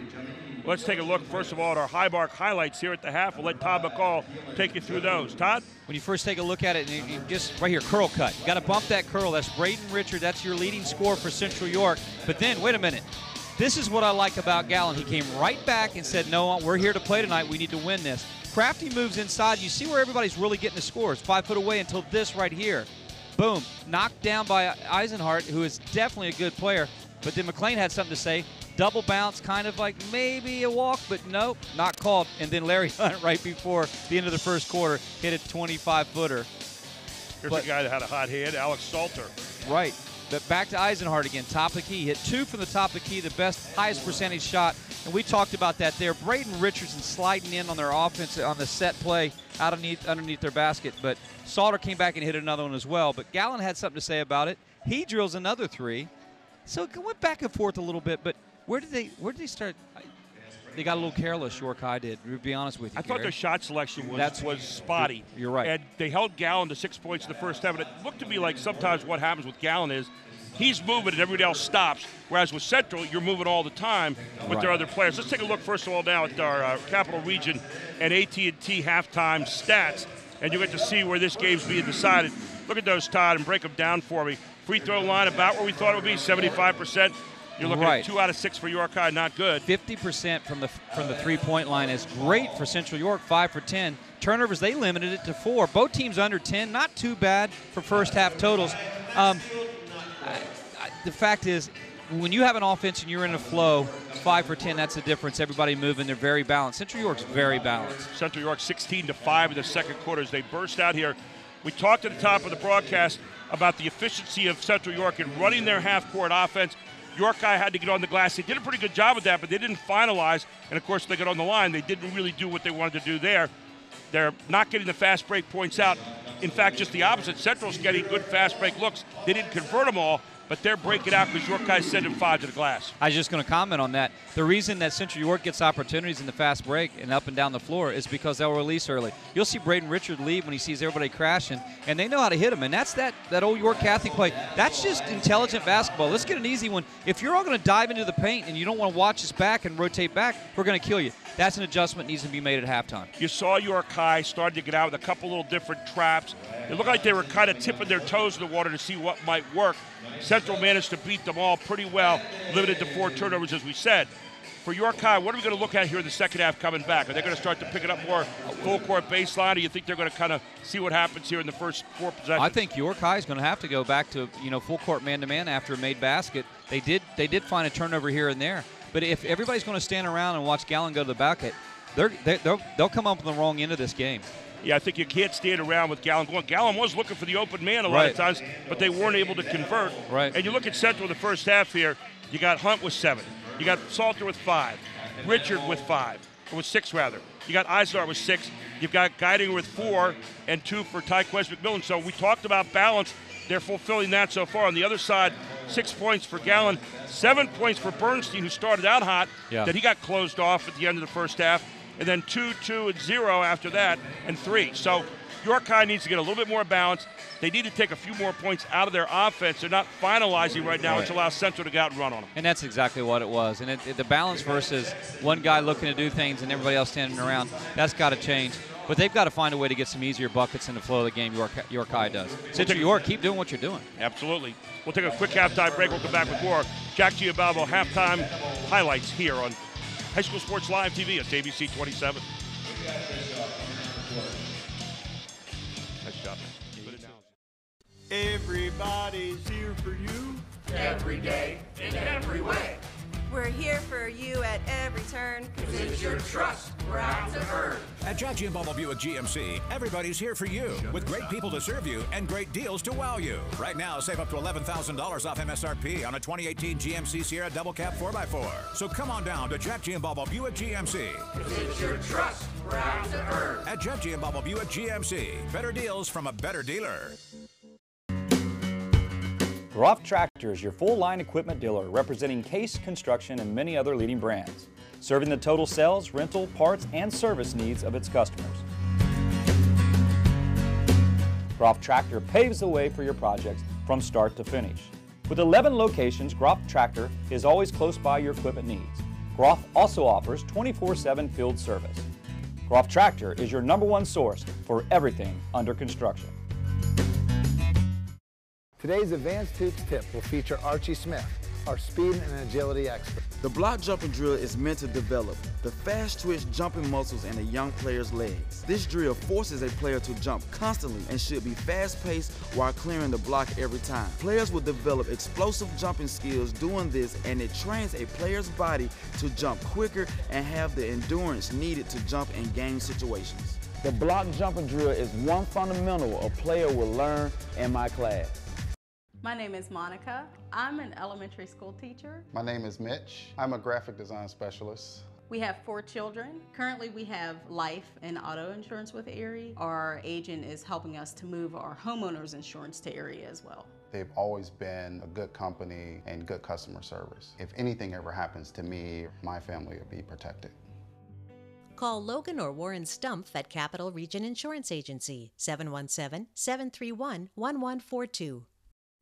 Let's take a look, first of all, at our high mark highlights here at the half. We'll let Todd McCall take you through those. Todd? When you first take a look at it, and you just right here, curl cut. You got to bump that curl. That's Braden Richard. That's your leading scorer for Central York. But then, wait a minute. This is what I like about Gallen. He came right back and said, no, we're here to play tonight. We need to win this. Crafty moves inside. You see where everybody's really getting the scores. 5 foot away until this right here. Boom. Knocked down by Eisenhart, who is definitely a good player. But then McLean had something to say. Double bounce, kind of like maybe a walk, but nope, not called. And then Larry Hunt, right before the end of the first quarter, hit a 25-footer. Here's a guy that had a hot hand, Alex Salter. Right. But back to Eisenhart again, top of the key. Hit 2 from the top of the key, the best, highest percentage shot. And we talked about that there. Braden Richardson sliding in on their offense on the set play underneath their basket. But Salter came back and hit another one as well. But Gallen had something to say about it. He drills another 3. So it went back and forth a little bit. But where did they start? They got a little careless, York High did, to be honest with you, I thought their shot selection was spotty. You're right. And they held Gallen to 6 points in the first half. And it looked to me like sometimes what happens with Gallen is he's moving and everybody else stops. Whereas with Central, you're moving all the time with their other players. Let's take a look, first of all, now at our Capital Region and AT&T halftime stats. And you get to see where this game's being decided. Look at those, Todd, and break them down for me. Free throw line about where we thought it would be, 75%. You're looking at 2 out of 6 for York High, not good. 50% from the 3-point line is great for Central York, 5 for 10. Turnovers, they limited it to 4. Both teams under 10, not too bad for first half totals. The fact is, when you have an offense and you're in a flow, 5 for 10, that's the difference. Everybody moving, they're very balanced. Central York's very balanced. Central York 16-5 in the second quarter as they burst out here. We talked at the top of the broadcast about the efficiency of Central York in running their half-court offense. York High had to get on the glass. They did a pretty good job with that, but they didn't finalize. And, of course, they got on the line. They didn't really do what they wanted to do there. They're not getting the fast break points out. In fact, just the opposite. Central's getting good fast break looks. They didn't convert them all, but they're breaking out because York High's sending 5 to the glass. I was just going to comment on that. The reason that Central York gets opportunities in the fast break and up and down the floor is because they'll release early. You'll see Braden Richard leave when he sees everybody crashing, and they know how to hit him. And that's that old York Catholic play. That's just intelligent basketball. Let's get an easy one. If you're all going to dive into the paint and you don't want to watch us back and rotate back, we're going to kill you. That's an adjustment that needs to be made at halftime. You saw York High starting to get out with a couple little different traps. It looked like they were kind of tipping their toes in the water to see what might work. Central managed to beat them all pretty well, limited to 4 turnovers, as we said. For York High, what are we going to look at here in the second half coming back? Are they going to start to pick it up more full-court baseline, or do you think they're going to kind of see what happens here in the first 4 possessions? I think York High is going to have to go back to full-court man-to-man after a made basket. They did find a turnover here and there. But if everybody's going to stand around and watch Gallon go to the bucket, they'll come up on the wrong end of this game. Yeah, I think you can't stand around with Gallon going. Gallon was looking for the open man a lot of times, but they weren't able to convert. Right. And you look at Central in the first half here, you got Hunt with 7. You got Salter with 5. Richard with 5, or with 6 rather. You got Eisner with 6. You've got Guiding with 4 and 2 for Tyquez McMillan. So we talked about balance. They're fulfilling that so far. On the other side, 6 points for Gallon, 7 points for Bernstein, who started out hot, that he got closed off at the end of the first half, and then 2, 2, and 0 after that, and 3. So York High needs to get a little bit more balance. They need to take a few more points out of their offense. They're not finalizing right now, which allows Central to go out and run on them. And that's exactly what it was. And the balance versus one guy looking to do things and everybody else standing around, that's got to change. But they've got to find a way to get some easier buckets in the flow of the game York High does. Central York, keep doing what you're doing. Absolutely. We'll take a quick halftime break. We'll come back with more Jack Giambalvo halftime highlights here on High School Sports Live TV at ABC 27. Nice job, man. Good analysis. Everybody's here for you. Every day, in every way. We're here for you at every turn. 'Cause it's your trust we're out to earn. At Jack Giambalvo Buick GMC, everybody's here for you with great people to serve you and great deals to wow you. Right now, save up to $11,000 off MSRP on a 2018 GMC Sierra Double Cab 4x4. So come on down to Jack Giambalvo Buick GMC. 'Cause it's your trust we're out to earn. At Jack Giambalvo Buick GMC, better deals from a better dealer. Groff Tractor is your full-line equipment dealer representing Case Construction and many other leading brands, serving the total sales, rental, parts, and service needs of its customers. Groff Tractor paves the way for your projects from start to finish. With 11 locations, Groff Tractor is always close by your equipment needs. Groff also offers 24/7 field service. Groff Tractor is your #1 source for everything under construction. Today's Advanced Hoops tip will feature Archie Smith, our speed and agility expert. The block jumping drill is meant to develop the fast twitch jumping muscles in a young player's legs. This drill forces a player to jump constantly and should be fast-paced while clearing the block every time. Players will develop explosive jumping skills doing this, and it trains a player's body to jump quicker and have the endurance needed to jump in game situations. The block jumping drill is one fundamental a player will learn in my class. My name is Monica. I'm an elementary school teacher. My name is Mitch. I'm a graphic design specialist. We have 4 children. Currently we have life and auto insurance with Erie. Our agent is helping us to move our homeowners insurance to Erie as well. They've always been a good company and good customer service. If anything ever happens to me, my family will be protected. Call Logan or Warren Stumpf at Capital Region Insurance Agency, 717-731-1142.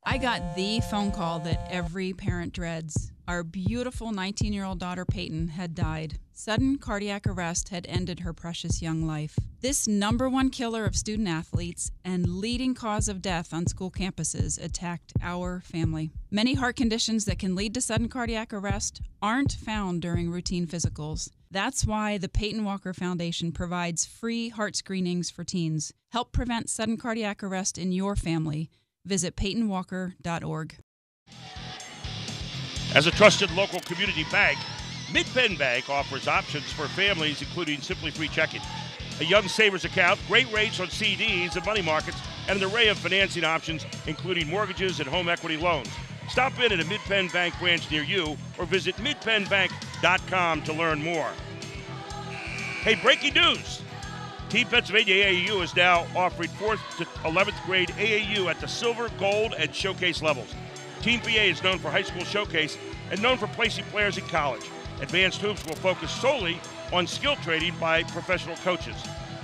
I got the phone call that every parent dreads. Our beautiful 19-year-old daughter Peyton had died. Sudden cardiac arrest had ended her precious young life. This #1 killer of student athletes and leading cause of death on school campuses attacked our family. Many heart conditions that can lead to sudden cardiac arrest aren't found during routine physicals. That's why the Peyton Walker Foundation provides free heart screenings for teens. Help prevent sudden cardiac arrest in your family. Visit PeytonWalker.org. As a trusted local community bank, Mid-Penn Bank offers options for families, including Simply Free Checking, a young savers account, great rates on CDs and money markets, and an array of financing options, including mortgages and home equity loans. Stop in at a Mid-Penn Bank branch near you or visit midpennbank.com to learn more. Hey, breaking news. Team Pennsylvania AAU is now offering 4th to 11th grade AAU at the silver, gold, and showcase levels. Team PA is known for high school showcase and known for placing players in college. Advanced Hoops will focus solely on skill training by professional coaches.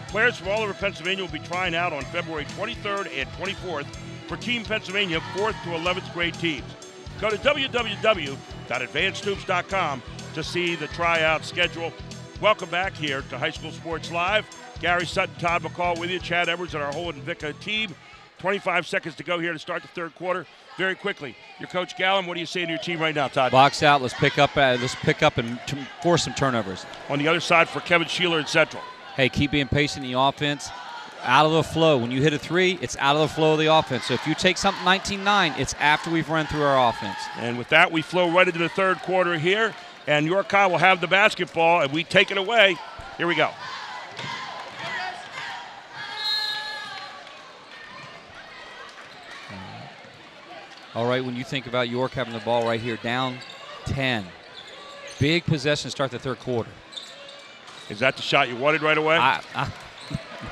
Players from all over Pennsylvania will be trying out on February 23rd and 24th for Team Pennsylvania 4th to 11th grade teams. Go to www.advancedhoops.com to see the tryout schedule. Welcome back here to High School Sports Live. Gary Sutton, Todd McCall with you, Chad Edwards, and our whole Invicta team. 25 seconds to go here to start the third quarter. Very quickly, your coach Gallen, what are you saying to your team right now, Todd? Box out. Let's pick up and force some turnovers. On the other side for Kevin Sheeler in Central. Hey, keep being patient in the offense. Out of the flow. When you hit a three, it's out of the flow of the offense. So if you take something 19-9, it's after we've run through our offense. And with that, we flow right into the third quarter here. And York High will have the basketball, and we take it away. Here we go. All right, when you think about York having the ball right here, down 10. Big possession to start the third quarter. Is that the shot you wanted right away?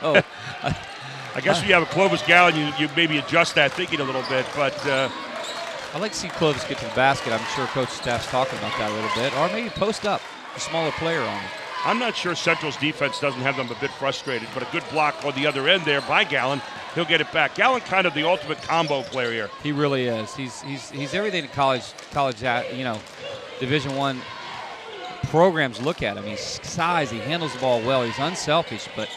No. I guess when you have a Clovis Gallen, you maybe adjust that thinking a little bit, but I'd like to see Clovis get to the basket. I'm sure coach staff's talking about that a little bit. Or maybe post up a smaller player on him. I'm not sure Central's defense doesn't have them a bit frustrated, but a good block on the other end there by Gallen. He'll get it back. Gallen kind of the ultimate combo player here. He really is. He's everything that college Division I programs look at him. He's size. He handles the ball well. He's unselfish, but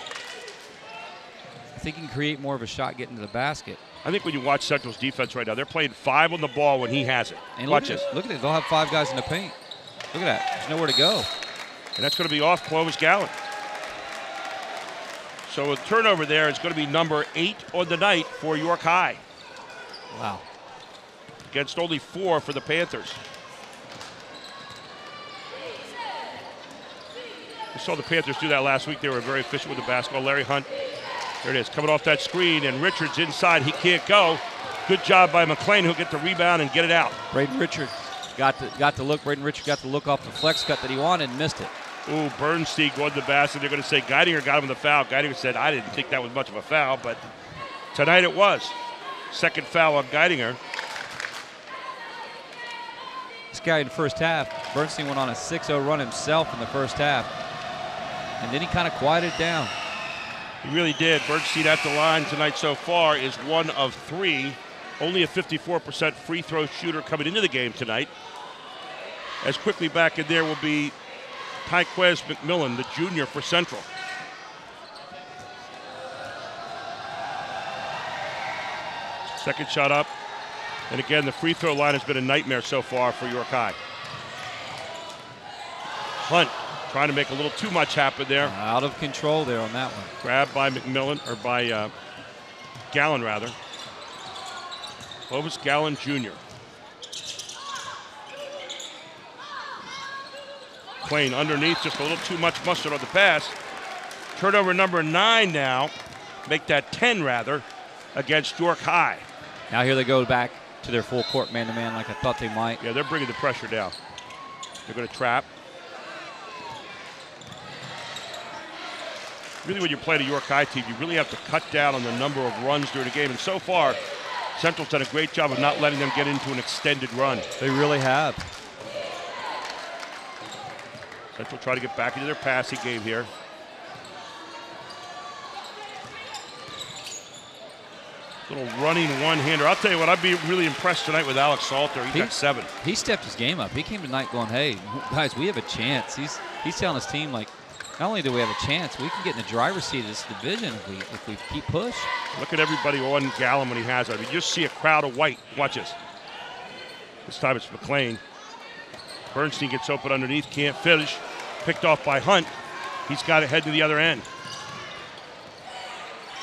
I think he can create more of a shot getting to the basket. I think when you watch Central's defense right now, they're playing 5 on the ball when he has it. And watch this. Look at it. They'll have 5 guys in the paint. Look at that. There's nowhere to go. And that's going to be off Clovis Gallen. So a turnover there is going to be number 8 on the night for York High. Wow. Against only 4 for the Panthers. We saw the Panthers do that last week. They were very efficient with the basketball. Larry Hunt, there it is, coming off that screen, and Richards inside. He can't go. Good job by McLean, who'll get the rebound and get it out. Braden Richards got to look. Braden Richards got to look off the flex cut that he wanted and missed it. Ooh, Bernstein going to the basket. They're going to say Geidinger got him the foul. Geidinger said, I didn't think that was much of a foul, but tonight it was. Second foul on Geidinger. This guy in the first half, Bernstein went on a 6-0 run himself in the first half. And then he kind of quieted down. He really did. Bernstein at the line tonight so far is 1 of 3. Only a 54% free throw shooter coming into the game tonight. As quickly back in there will be Tyquez McMillan, the junior for Central. Second shot up. And again, the free throw line has been a nightmare so far for York High. Hunt trying to make a little too much happen there. Out of control there on that one. Grabbed by McMillan, or by Gallen rather. Clovis Gallen Jr. Playing underneath, just a little too much mustard on the pass. Turnover number 9 now. Make that 10 rather, against York High. Now here they go back to their full court man-to-man like I thought they might. Yeah, they're bringing the pressure down. They're going to trap. Really, when you're playing a York High team, you really have to cut down on the number of runs during the game. And so far, Central's done a great job of not letting them get into an extended run. They really have. Central try to get back into their passing game here. Little running one-hander. I'll tell you what, I'd be really impressed tonight with Alex Salter. He got 7. He stepped his game up. He came tonight going, hey, guys, we have a chance. He's telling his team, like, not only do we have a chance, we can get in the driver's seat of this division if we keep push. Look at everybody on Gallen when he has it. I mean, you just see a crowd of white. Watch this. This time it's McLean. Bernstein gets open underneath, can't finish. Picked off by Hunt. He's got it head to the other end.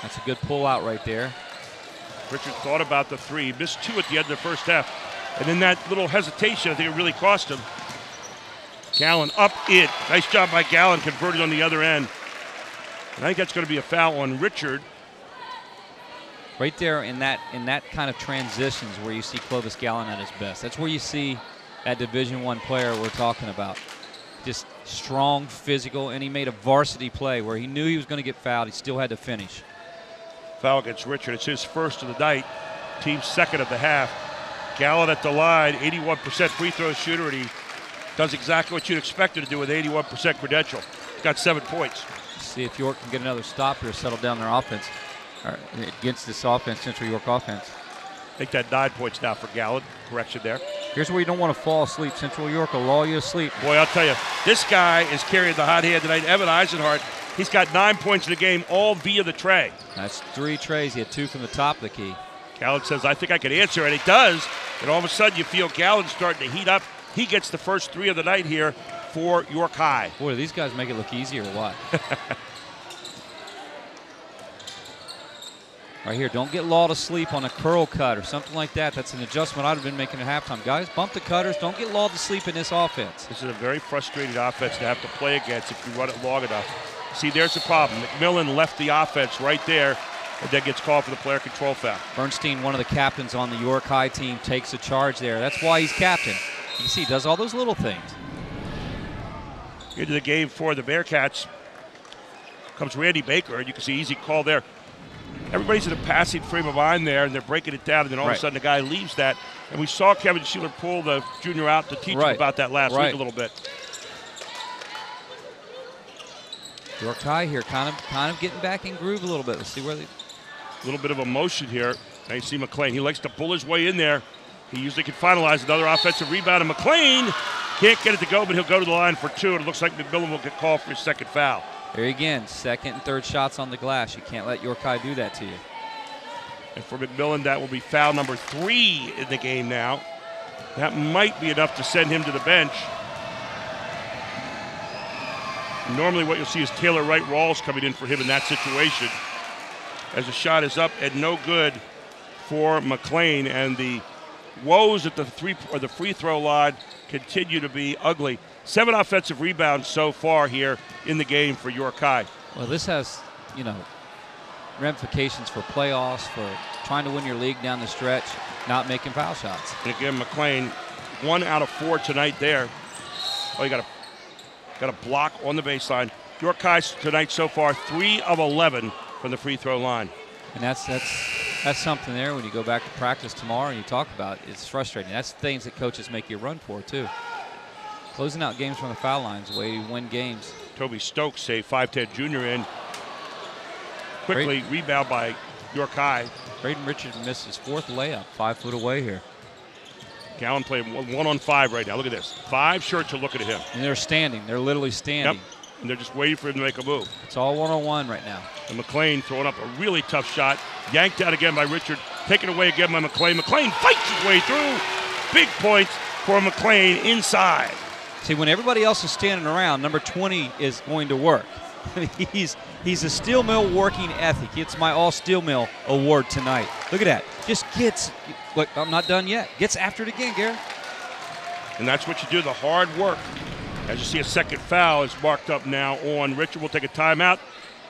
That's a good pull out right there. Richard thought about the 3. Missed 2 at the end of the first half. And then that little hesitation, I think it really cost him. Gallen up in. Nice job by Gallen, converted on the other end. And I think that's going to be a foul on Richard. Right there in that kind of transitions where you see Clovis Gallen at his best. That's where you see that Division I player we're talking about. Just strong, physical, and he made a varsity play where he knew he was going to get fouled. He still had to finish. Foul against Richard. It's his first of the night. Team's second of the half. Gallen at the line, 81% free throw shooter, and he does exactly what you'd expect him to do with 81% credential. He's got 7 points. See if York can get another stop here, settle down their offense. Against this offense, Central York offense. Make that 9 points now for Gallen. Correction there. Here's where you don't want to fall asleep. Central York will lull you asleep. Boy, I'll tell you, this guy is carrying the hot hand tonight. Evan Eisenhart, he's got 9 points in the game, all via the tray. That's 3 trays. He had 2 from the top of the key. Gallen says, I think I can answer, and he does. And all of a sudden, you feel Gallen starting to heat up. He gets the first 3 of the night here for York High. Boy, do these guys make it look easier or what? Right here, don't get lulled to sleep on a curl cut or something like that. That's an adjustment I'd have been making at halftime. Guys, bump the cutters. Don't get lulled to sleep in this offense. This is a very frustrating offense to have to play against if you run it long enough. See, there's the problem. McMillan left the offense right there, and then gets called for the player control foul. Bernstein, one of the captains on the York High team, takes a charge there. That's why he's captain. You can see he does all those little things. Into the game for the Bearcats comes Randy Baker, and you can see easy call there. Everybody's in a passing frame of mind there, and they're breaking it down, and then all of a sudden the guy leaves that. And we saw Kevin Sheeler pull the junior out to teach him about that last week a little bit. York High here kind of getting back in groove a little bit. Let's see where they... A little bit of emotion here. Now you see McLean. He likes to pull his way in there. He usually can finalize another offensive rebound, and McLean can't get it to go, but he'll go to the line for 2, and it looks like McMillan will get called for his second foul. There again, second and third shots on the glass. You can't let York High do that to you. And for McMillan, that will be foul number 3 in the game now. That might be enough to send him to the bench. Normally what you'll see is Taylor Wright Rawls coming in for him in that situation. As the shot is up and no good for McLean, and the woes at the free throw line continue to be ugly. 7 offensive rebounds so far here in the game for York High. Well, this has, ramifications for playoffs, for trying to win your league down the stretch, not making foul shots. And again, McLean, 1 out of 4 tonight there. Oh, you got a block on the baseline. York High tonight so far 3 of 11 from the free throw line. And that's something there when you go back to practice tomorrow and you talk about it. It's frustrating. That's things that coaches make you run for too. Closing out games from the foul line is the way you win games. Toby Stokes, a 5'10 junior, in. Quickly rebound by York High. Braden Richards missed his 4th layup, 5 foot away here. Gallen playing 1-on-5 right now. Look at this. 5 shirts are looking at him. And they're standing. They're literally standing. Yep. And they're just waiting for him to make a move. It's all 1-on-1 right now. And McLean throwing up a really tough shot. Yanked out again by Richard. Taken away again by McLean. McLean fights his way through. Big points for McLean inside. See, when everybody else is standing around, number 20 is going to work. He's a steel mill working ethic. It's my all steel mill award tonight. Look at that. Just gets, look, I'm not done yet. Gets after it again, Garrett. And that's what you do, the hard work. As you see, a second foul is marked up now on Richard. We'll take a timeout.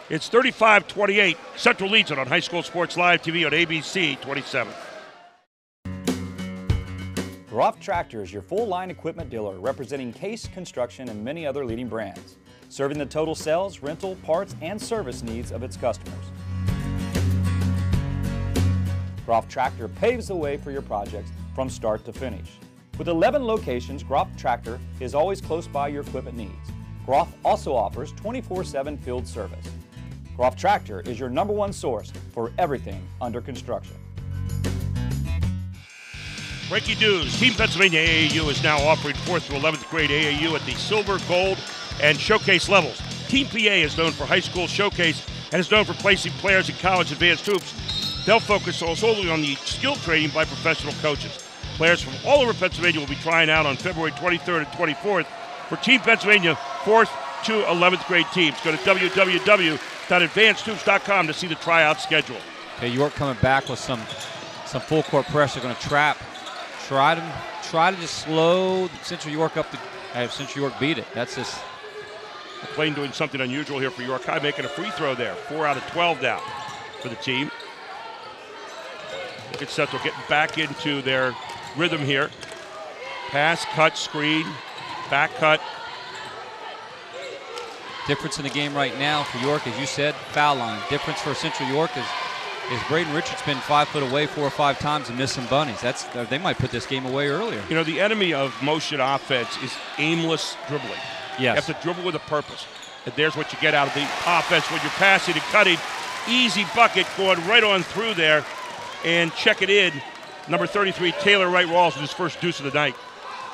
It's 35-28. Central leads it on High School Sports Live TV on ABC 27. Groff Tractor is your full-line equipment dealer representing Case Construction and many other leading brands, serving the total sales, rental, parts, and service needs of its customers. Groff Tractor paves the way for your projects from start to finish. With 11 locations, Groff Tractor is always close by your equipment needs. Groff also offers 24/7 field service. Groff Tractor is your #1 source for everything under construction. Breaking news, Team Pennsylvania AAU is now offering 4th through 11th grade AAU at the silver, gold, and showcase levels. Team PA is known for high school showcase and is known for placing players in college advanced hoops. They'll focus solely on the skill training by professional coaches. Players from all over Pennsylvania will be trying out on February 23rd and 24th for Team Pennsylvania 4th to 11th grade teams. Go to www.advancedhoops.com to see the tryout schedule. Okay, York coming back with some full court pressure. Going to trap. Try to just slow Central York up to have Central York beat it. That's just Look at Central getting back into their rhythm here. Pass, cut, screen, back cut. Difference in the game right now for York, as you said, foul line. Difference for Central York is Braden Richards been 5 foot away 4 or 5 times and missed some bunnies. They might put this game away earlier. You know, the enemy of motion offense is aimless dribbling. Yes. You have to dribble with a purpose. And there's what you get out of the offense when you're passing and cutting. Easy bucket going right on through there. And check it in. Number 33, Taylor Wright Rawls with his first deuce of the night.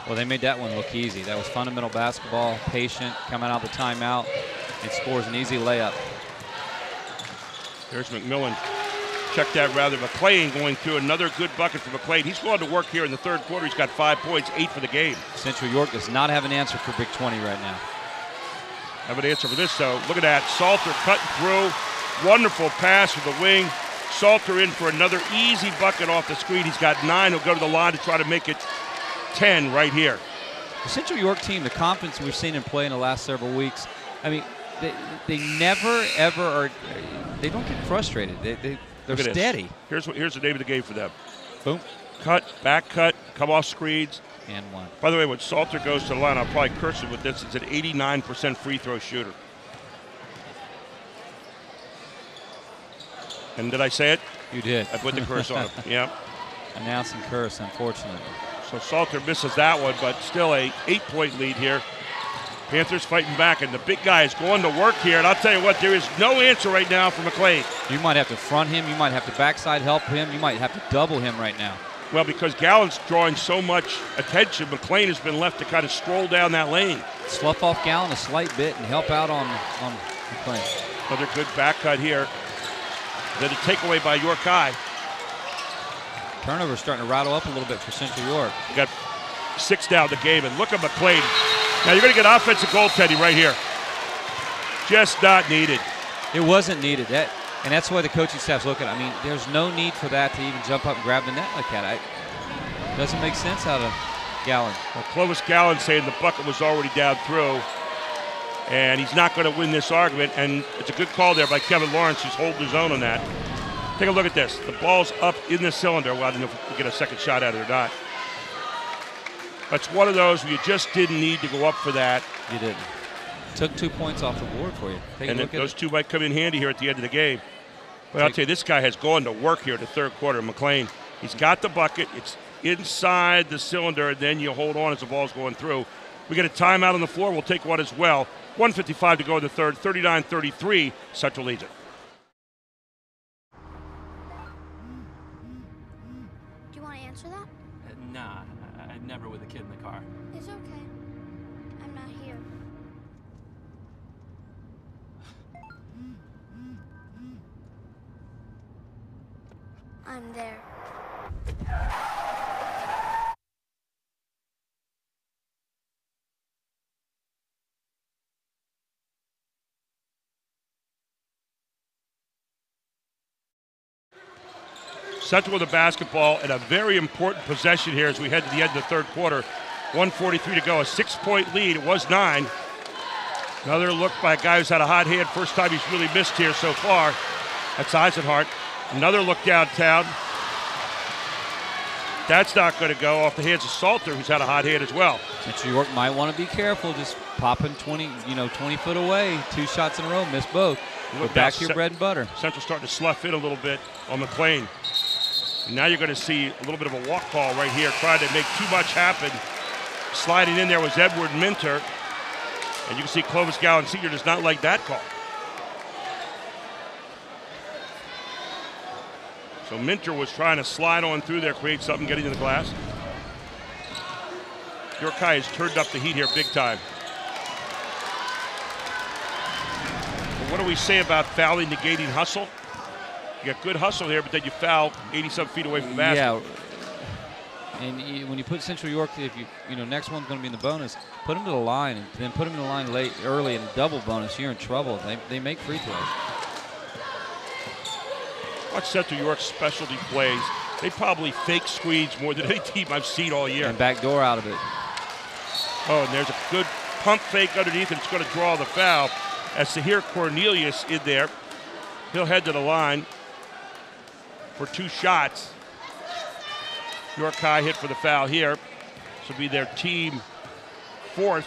Well, they made that one look easy. That was fundamental basketball, patient, coming out of the timeout, and scores an easy layup. There's McMillan. Check that rather. McLean going through another good bucket for McLean. He's going to work here in the third quarter. He's got 5 points, 8 for the game. Central York does not have an answer for Big 20 right now. Have an answer for this, though. Look at that. Salter cutting through. Wonderful pass with the wing. Salter in for another easy bucket off the screen. He's got 9. He'll go to the line to try to make it 10 right here. The Central York team, the confidence we've seen in play in the last several weeks, I mean, they never, ever are, they don't get frustrated. They're steady. Here's the name of the game for them. Boom. Cut, back cut, come off screens. And one. By the way, when Salter goes to the line, I'll probably curse him with this. It's an 89% free throw shooter. And did I say it? You did. I put the curse on him. Yeah. Announcing curse, unfortunately. So Salter misses that one, but still a 8-point lead here. Panthers fighting back, and the big guy is going to work here. And I'll tell you what, there is no answer right now for McLean. You might have to front him. You might have to backside help him. You might have to double him right now. Well, because Gallen's drawing so much attention, McLean has been left to kind of stroll down that lane. Slough off Gallen a slight bit and help out on McLean. Another good back cut here. Then a takeaway by York High. Turnover starting to rattle up a little bit for Central York. You got 6 down the game, and look at McLean. Now you're going to get offensive goaltending right here. Just not needed. It wasn't needed. And that's why the coaching staff's looking. I mean, there's no need for that to even jump up and grab the net like that. It doesn't make sense out of Gallen. Well, Clovis Gallen saying the bucket was already down through, and he's not going to win this argument. And it's a good call there by Kevin Lawrence, who's holding his own on that. Take a look at this. The ball's up in the cylinder. Well, I don't know if we get a second shot at it or not. That's one of those where you just didn't need to go up for that. You didn't. Took 2 points off the board for you. Take a look at those 2 might come in handy here at the end of the game. But I'll tell you, this guy has gone to work here in the third quarter. McLean, he's got the bucket. It's inside the cylinder, and then you hold on as the ball's going through. We get a timeout on the floor. We'll take one as well. 1:55 to go in the third. 39-33, Central leads it. Do you want to answer that? Nah, I'd never with a kid in the car. It's okay. I'm not here. I'm there. Central with the basketball and a very important possession here as we head to the end of the third quarter. 1:43 to go, a 6-point lead. It was 9. Another look by a guy who's had a hot hand. First time he's really missed here so far. That's Eisenhart. Another look downtown. That's not going to go off the hands of Salter, who's had a hot hand as well. Central York might want to be careful, just popping 20 foot away. 2 shots in a row, missed both. Go back to your bread and butter. Central starting to slough in a little bit on McLean. And now you're going to see a little bit of a walk call right here, trying to make too much happen. Sliding in there was Edward Minter. And you can see Clovis Gallen Sr. does not like that call. So Minter was trying to slide on through there, create something, getting to the glass. York High has turned up the heat here big time. But what do we say about fouling negating hustle? You got good hustle here, but then you foul 80-some feet away from the basket. Yeah. And when you put Central York, if next one's going to be in the bonus, put them to the line, and then put them in the line late, early, and double bonus. You're in trouble. They make free throws. Watch Central York's specialty plays. They probably fake screens more than any team I've seen all year. And backdoor out of it. Oh, and there's a good pump fake underneath, and it's going to draw the foul. As Sahir Cornelius in there, he'll head to the line for 2 shots. York High hit for the foul here. This will be their team 4th.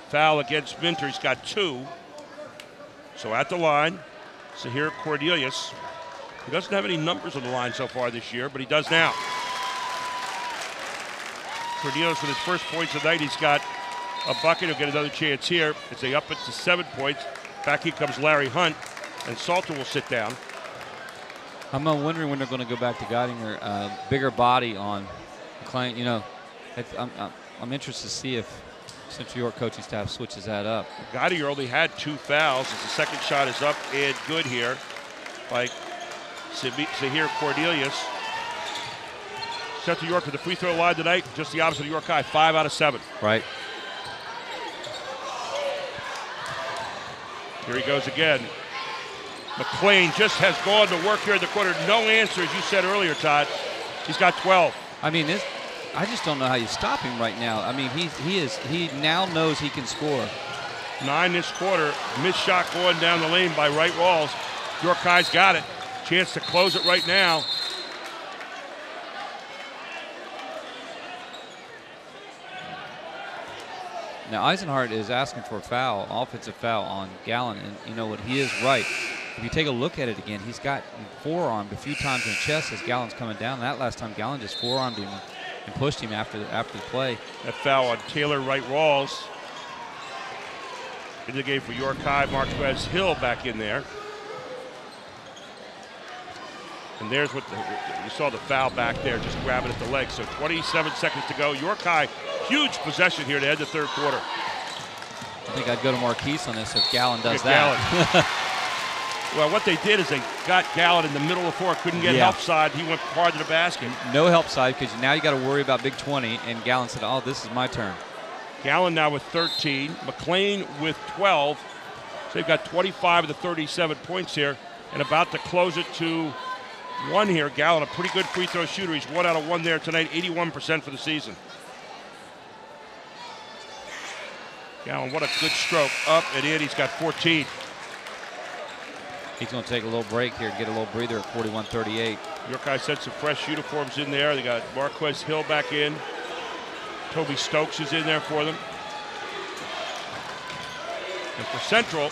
Foul against Minter. He's got 2. So at the line, Sahir Cornelius. He doesn't have any numbers on the line so far this year, but he does now. Cornelius with his first points of the night. He's got a bucket. He'll get another chance here as they up it to 7 points. Back here comes Larry Hunt, and Salter will sit down. I'm wondering when they're going to go back to Gottinger, bigger body on McLean. You know, I'm interested to see if Central York coaching staff switches that up. Gottinger only had 2 fouls as the second shot is up and good here by Sahir Cornelius. Central York to the free throw line tonight, just the opposite of York High, 5 out of 7. Right. Here he goes again. McLean just has gone to work here in the quarter. No answer, as you said earlier, Todd. He's got 12. I mean, I just don't know how you stop him right now. I mean, he now knows he can score. 9 this quarter. Missed shot going down the lane by Wright Rawls. York High's got it. Chance to close it right now. Now Eisenhart is asking for a foul, offensive foul on Gallen, and you know what, he is right. If you take a look at it again, he's got forearmed a few times in the chest as Gallen's coming down. That last time Gallen just forearmed him and pushed him after the play. That foul on Taylor Wright Rawls. In the game for York High, Marquez Hill back in there. And there's what you saw the foul back there, just grabbing at the leg. So 27 seconds to go. York High, huge possession here to end the third quarter. I think I'd go to Marquise on this if Gallen does that. Well, what they did is they got Gallen in the middle of the floor, couldn't get help side. He went hard to the basket. No help side because now you got to worry about Big 20. And Gallen said, "Oh, this is my turn." Gallen now with 13, McLean with 12. So they've got 25 of the 37 points here, and about to close it to 1 here. Gallen, a pretty good free throw shooter. He's 1 out of 1 there tonight, 81% for the season. Gallen, what a good stroke. Up and in, he's got 14. He's going to take a little break here, get a little breather at 41-38. York High sent some fresh uniforms in there. They got Marquez Hill back in. Toby Stokes is in there for them. And for Central,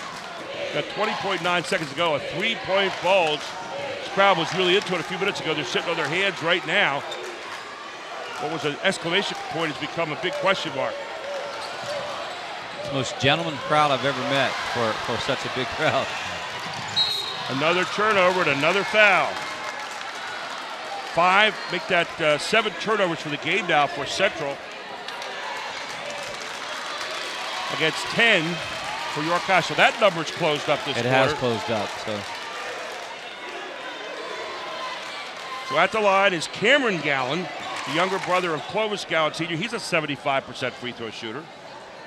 got 20.9 seconds to go, a 3-point bulge. This crowd was really into it a few minutes ago. They're sitting on their hands right now. What was an exclamation point has become a big question mark. It's the most gentleman crowd I've ever met for such a big crowd. Another turnover and another foul. 5, make that 7 turnovers for the game now for Central. Against 10 for York High. So that number's closed up this quarter. It has closed up. So at the line is Cameron Gallen, the younger brother of Clovis Gallen Sr. He's a 75% free throw shooter.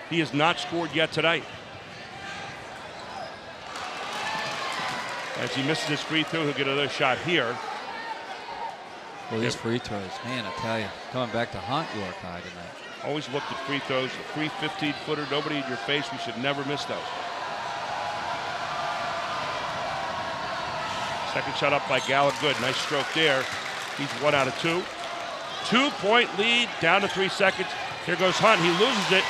He has not scored yet tonight. As he misses his free throw, he'll get another shot here. Well, these free throws, man, I tell you, coming back to haunt York High tonight. Always looked at free throws, a free 15-footer, nobody in your face. We should never miss those. Second shot up by Gallen, good. Nice stroke there. He's 1 out of 2. 2-point lead, down to 3 seconds. Here goes Hunt, he loses it.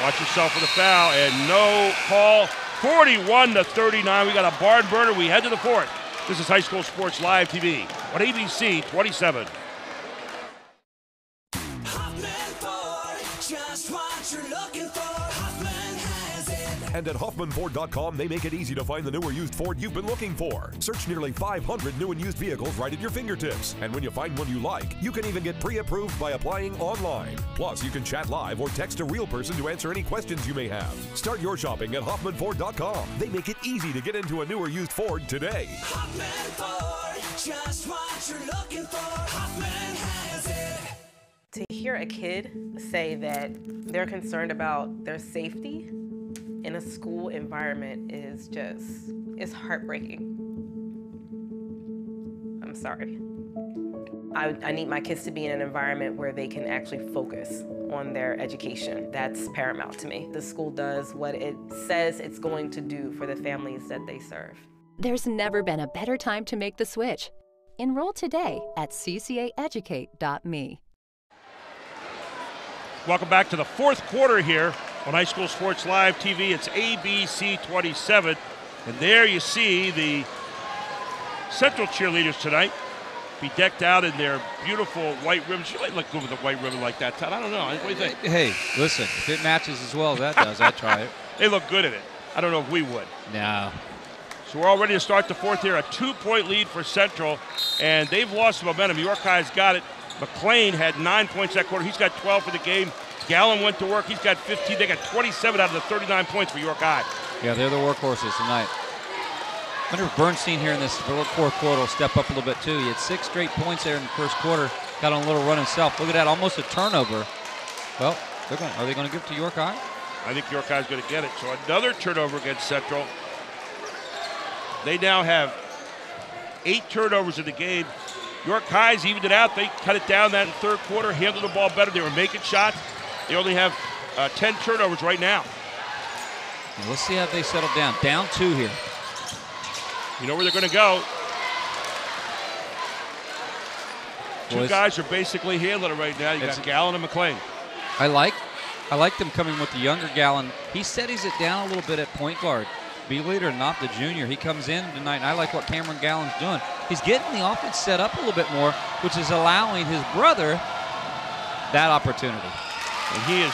Watch yourself for the foul, and no call. 41-39, we got a barn burner. We head to the fourth. This is High School Sports Live TV on ABC 27. Just what you're looking for, Hoffman has it. And at HoffmanFord.com, they make it easy to find the new or used Ford you've been looking for. Search nearly 500 new and used vehicles right at your fingertips. And when you find one you like, you can even get pre-approved by applying online. Plus, you can chat live or text a real person to answer any questions you may have. Start your shopping at HoffmanFord.com. They make it easy to get into a new or used Ford today. Hoffman Ford, just what you're looking for, Hoffman has it. To hear a kid say that they're concerned about their safety in a school environment is just, it's heartbreaking. I'm sorry. I need my kids to be in an environment where they can actually focus on their education. That's paramount to me. The school does what it says it's going to do for the families that they serve. There's never been a better time to make the switch. Enroll today at ccaeducate.me. Welcome back to the fourth quarter here on High School Sports Live TV. It's ABC 27. And there you see the Central cheerleaders tonight be decked out in their beautiful white ribbons. You might look good with a white ribbon like that, Todd. I don't know. What do you think? Hey, listen, if it matches as well as that does, I'd try it. They look good in it. I don't know if we would. No. So we're all ready to start the fourth here. A 2-point lead for Central, and they've lost momentum. York High's got it. McLean had 9 points that quarter. He's got 12 for the game. Gallen went to work. He's got 15. They got 27 out of the 39 points for York High. Yeah, they're the workhorses tonight. I wonder if Bernstein here in this fourth quarter will step up a little bit too. He had 6 straight points there in the first quarter. Got on a little run himself. Look at that, almost a turnover. Well, are they going to give it to York High? I think York High's going to get it. So another turnover against Central. They now have 8 turnovers in the game. York High's evened it out. They cut it down that in the third quarter, handled the ball better. They were making shots. They only have 10 turnovers right now. Well, let's see how they settle down. Down 2 here. You know where they're going to go. Two guys are basically handling it right now. You got Gallen and McLean. I like them coming with the younger Gallen. He steadies it down a little bit at point guard. Be leader or not, the junior. He comes in tonight, and I like what Cameron Gallen's doing. He's getting the offense set up a little bit more, which is allowing his brother that opportunity. And he's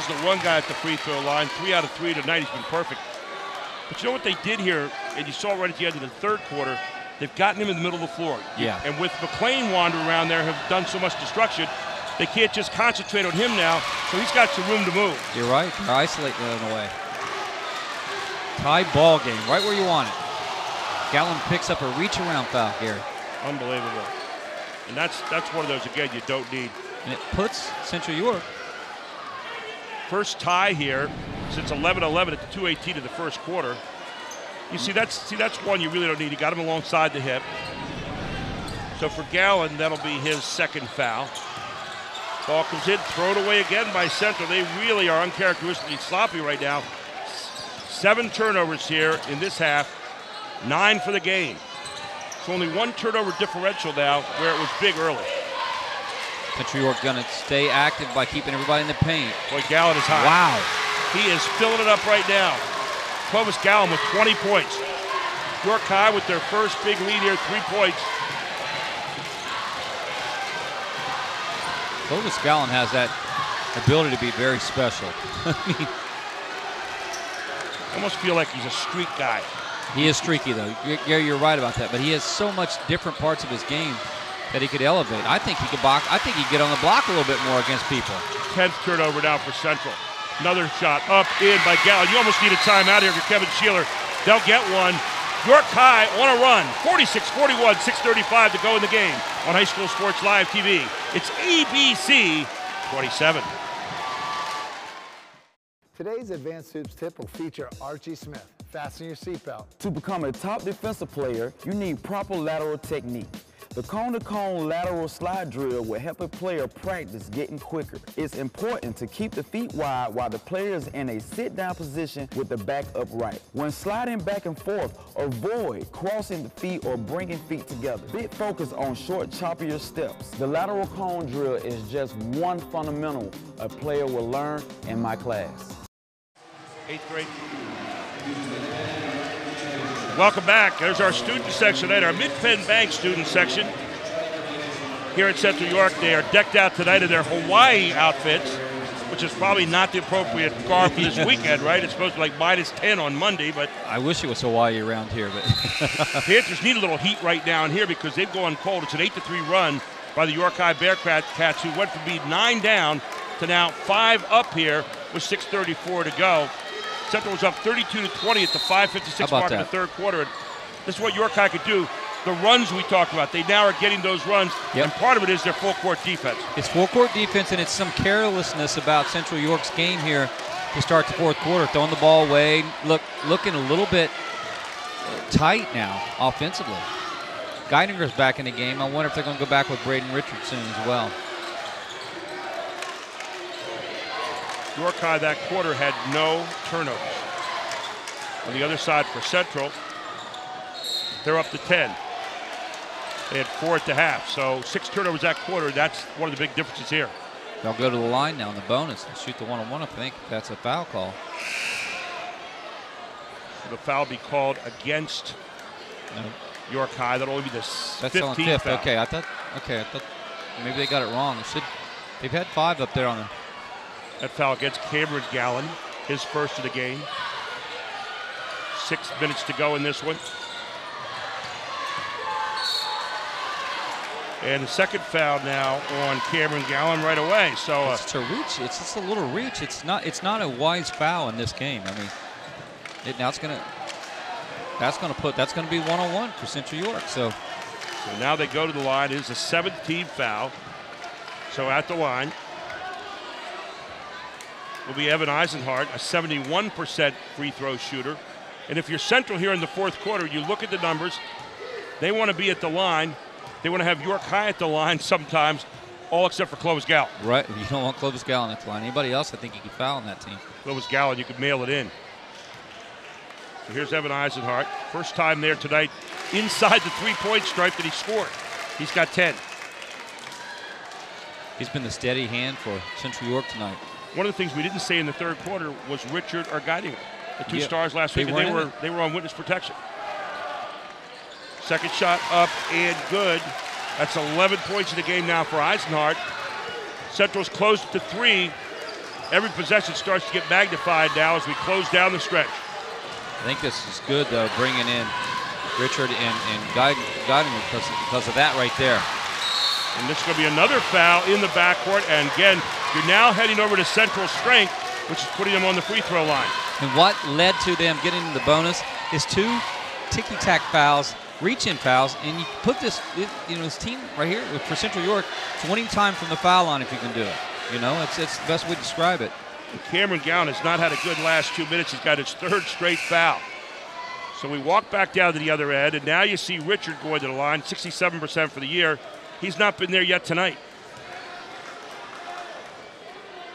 the one guy at the free throw line. 3 out of 3 tonight. He's been perfect. But you know what they did here, and you saw right at the end of the third quarter, they've gotten him in the middle of the floor. Yeah. And with McLean wandering around there, have done so much destruction, they can't just concentrate on him now, so he's got some room to move. You're right. They're isolating it in a way. Tie ball game, right where you want it. Gallen picks up a reach around foul, Gary. Unbelievable. And that's one of those, again, you don't need. And it puts Central York. First tie here since 11-11 at the 2:18 of the first quarter. You see, that's one you really don't need. You got him alongside the hip. So for Gallen, that'll be his second foul. Ball comes in, thrown away again by Central. They really are uncharacteristically sloppy right now. 7 turnovers here in this half, 9 for the game. It's only 1 turnover differential now, where it was big early. Central York going to stay active by keeping everybody in the paint. Boy, Gallen is hot. Wow. He is filling it up right now. Clovis Gallen with 20 points. York High with their first big lead here, 3 points. Clovis Gallen has that ability to be very special. I almost feel like he's a streak guy. He is streaky, though. Gary, you're right about that. But he has so much different parts of his game that he could elevate. I think he could block. I think he'd get on the block a little bit more against people. 10th turnover now for Central. Another shot up in by Gallen. You almost need a timeout here for Kevin Sheeler. They'll get one. York High on a run. 46-41, 6:35 to go in the game on High School Sports Live TV. It's ABC 27. Today's Advanced Hoops tip will feature Archie Smith. Fasten your seatbelt. To become a top defensive player, you need proper lateral technique. The cone-to-cone lateral slide drill will help a player practice getting quicker. It's important to keep the feet wide while the player is in a sit-down position with the back upright. When sliding back and forth, avoid crossing the feet or bringing feet together. Big focus on short, choppier steps. The lateral cone drill is just one fundamental a player will learn in my class. 8th grade. Welcome back. There's our student section tonight, our Mid-Penn Bank student section. Here at Central York, they are decked out tonight in their Hawaii outfits, which is probably not the appropriate garb for this weekend, right? It's supposed to be like -10 on Monday, but... I wish it was Hawaii around here, but... Panthers need a little heat right down here because they've gone cold. It's an 8-3 run by the York High Bearcats, who went from being 9 down to now 5 up here with 6:34 to go. Central was up 32-20 at the 5:56 mark in the third quarter. And this is what York High could do. The runs we talked about, they now are getting those runs, and part of it is their full-court defense. It's full-court defense, and it's some carelessness about Central York's game here to start the fourth quarter, throwing the ball away, looking a little bit tight now offensively. Geidinger's back in the game. I wonder if they're going to go back with Braden Richardson as well. York High that quarter had no turnovers. On the other side for Central, They're up to 10. They had 4 at the half, so 6 turnovers that quarter. That's one of the big differences here. They'll go to the line now in the bonus and shoot the one-on-one. I think that's a foul call. The foul be called against York High. That'll only be the 15th foul. Okay, I thought maybe they got it wrong. They've had 5 up there on the. That foul against Cameron Gallen, his first of the game. 6 minutes to go in this one. And the second foul now on Cameron Gallen right away. So it's a reach. It's just a little reach. It's not a wise foul in this game. I mean, that's gonna be 1-on-1 for Central York. So now they go to the line. It is a 7th team foul. So at the line will be Evan Eisenhart, a 71% free throw shooter. And if you're Central here in the fourth quarter, you look at the numbers. They want to be at the line. They want to have York High at the line sometimes, all except for Clovis Gallen. Right, you don't want Clovis Gallen at the line. Anybody else, I think you could foul on that team. Clovis Gallen, you could mail it in. So here's Evan Eisenhart. First time there tonight inside the three-point stripe that he scored. He's got 10. He's been the steady hand for Central York tonight. One of the things we didn't say in the third quarter was Richard Argaidinger. The 2 stars last week, and they were on witness protection. Second shot up and good. That's 11 points in the game now for Eisenhart. Central's close to 3. Every possession starts to get magnified now as we close down the stretch. I think this is good, though, bringing in Richard and guiding because of that right there. And this is going to be another foul in the backcourt. And again, you're now heading over to Central strength, which is putting them on the free throw line. And what led to them getting the bonus is 2 ticky-tack fouls, reach-in fouls, and you put this team right here for Central York, it's winning time from the foul line if you can do it. It's the best way to describe it. And Cameron Gown has not had a good last 2 minutes. He's got his 3rd straight foul. So we walk back down to the other end, and now you see Richard going to the line, 67% for the year. He's not been there yet tonight.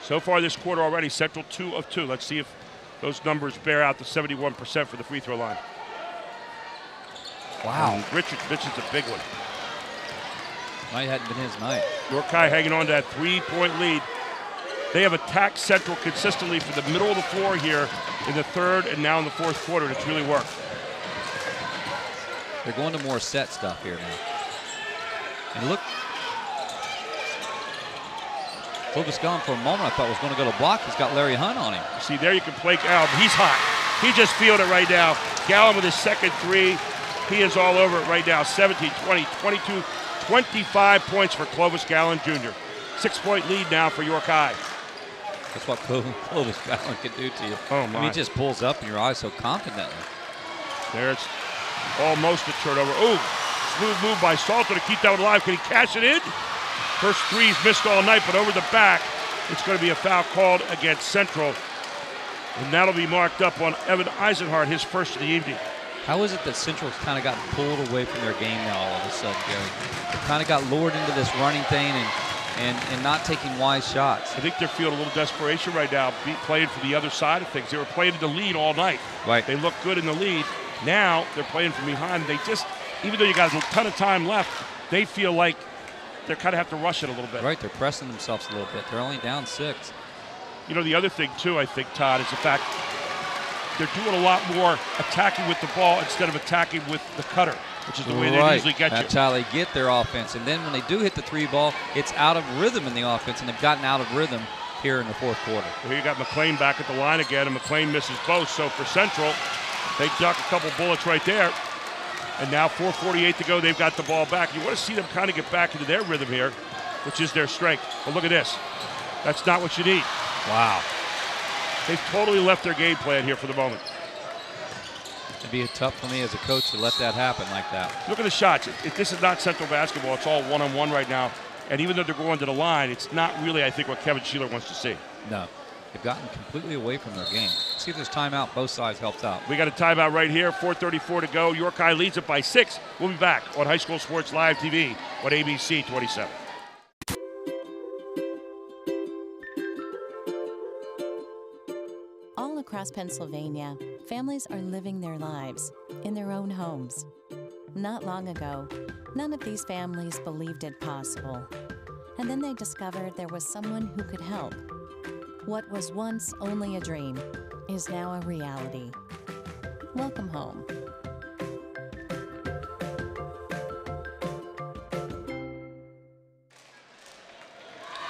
So far this quarter already, Central 2 of 2. Let's see if those numbers bear out the 71% for the free throw line. Wow. And Richard's a big one. Night hadn't been his night. York High hanging on to that 3-point lead. They have attacked Central consistently from the middle of the floor here in the 3rd and now in the 4th quarter, and it's really worked. They're going to more set stuff here now. And look, Clovis Gallen for a moment I thought was going to go to block. He's got Larry Hunt on him. See, there you can play Gallen. He's hot. He just feeling it right now. Gallen with his 2nd 3. He is all over it right now. 17, 20, 22, 25 points for Clovis Gallen Jr. 6-point lead now for York High. That's what Clovis Gallen can do to you. Oh, my. I mean, he just pulls up in your eyes so confidently. There's almost a turnover. Oh, smooth move by Salter to keep that one alive. Can he cash it in? First 3's missed all night, but over the back, it's going to be a foul called against Central. And that'll be marked up on Evan Eisenhart, his first of the evening. How is it that Central's kind of gotten pulled away from their game now all of a sudden, Gary? They kind of got lured into this running thing and not taking wise shots. I think they're feeling a little desperation right now, playing for the other side of things. They were playing in the lead all night. Right. They look good in the lead. Now they're playing from behind. They just, even though you got a ton of time left, they feel like they kind of have to rush it a little bit. Right, they're pressing themselves a little bit. They're only down 6. You know, the other thing, too, I think, Todd, is the fact they're doing a lot more attacking with the ball instead of attacking with the cutter, which is the way they usually get you. That's how they get their offense. And then when they do hit the 3 ball, it's out of rhythm in the offense, and they've gotten out of rhythm here in the 4th quarter. Well, here you got McLean back at the line again, and McLean misses both. So for Central, they duck a couple bullets right there. And now 4:48 to go, they've got the ball back. You want to see them kind of get back into their rhythm here, which is their strength. But look at this. That's not what you need. Wow. They've totally left their game plan here for the moment. It'd be tough for me as a coach to let that happen like that. Look at the shots. This is not Central basketball. It's all one-on-one right now. And even though they're going to the line, it's not really, I think, what Kevin Sheeler wants to see. No. They've gotten completely away from their game. See if there's timeout. Both sides helped out. We got a timeout right here. 4:34 to go. York High leads it by 6. We'll be back on High School Sports Live TV on ABC 27. All across Pennsylvania, families are living their lives in their own homes. Not long ago, none of these families believed it possible. And then they discovered there was someone who could help. What was once only a dream is now a reality. Welcome home.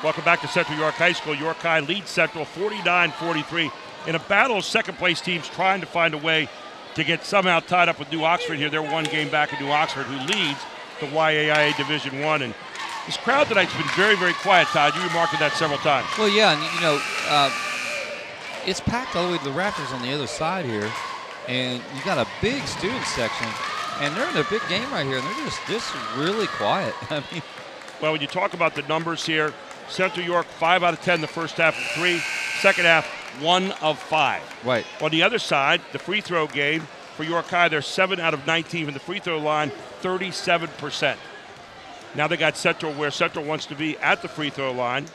Welcome back to Central York High School. York High leads Central 49-43 in a battle of second-place teams trying to find a way to get somehow tied up with New Oxford here. They're one game back of New Oxford, who leads the YAIA Division I. And this crowd tonight's been very, very quiet, Todd. You remarked that several times. Well, yeah, and you know, it's packed all the way to the rafters on the other side here, and you got a big student section, and they're in a big game right here, and they're just really quiet. I mean, well, when you talk about the numbers here, Central York 5 out of 10 the first half of 3, second half 1 of 5. Right. On the other side, the free throw game for York High, they're 7 out of 19 from the free throw line, 37%. Now they got Central where Central wants to be at the free throw line.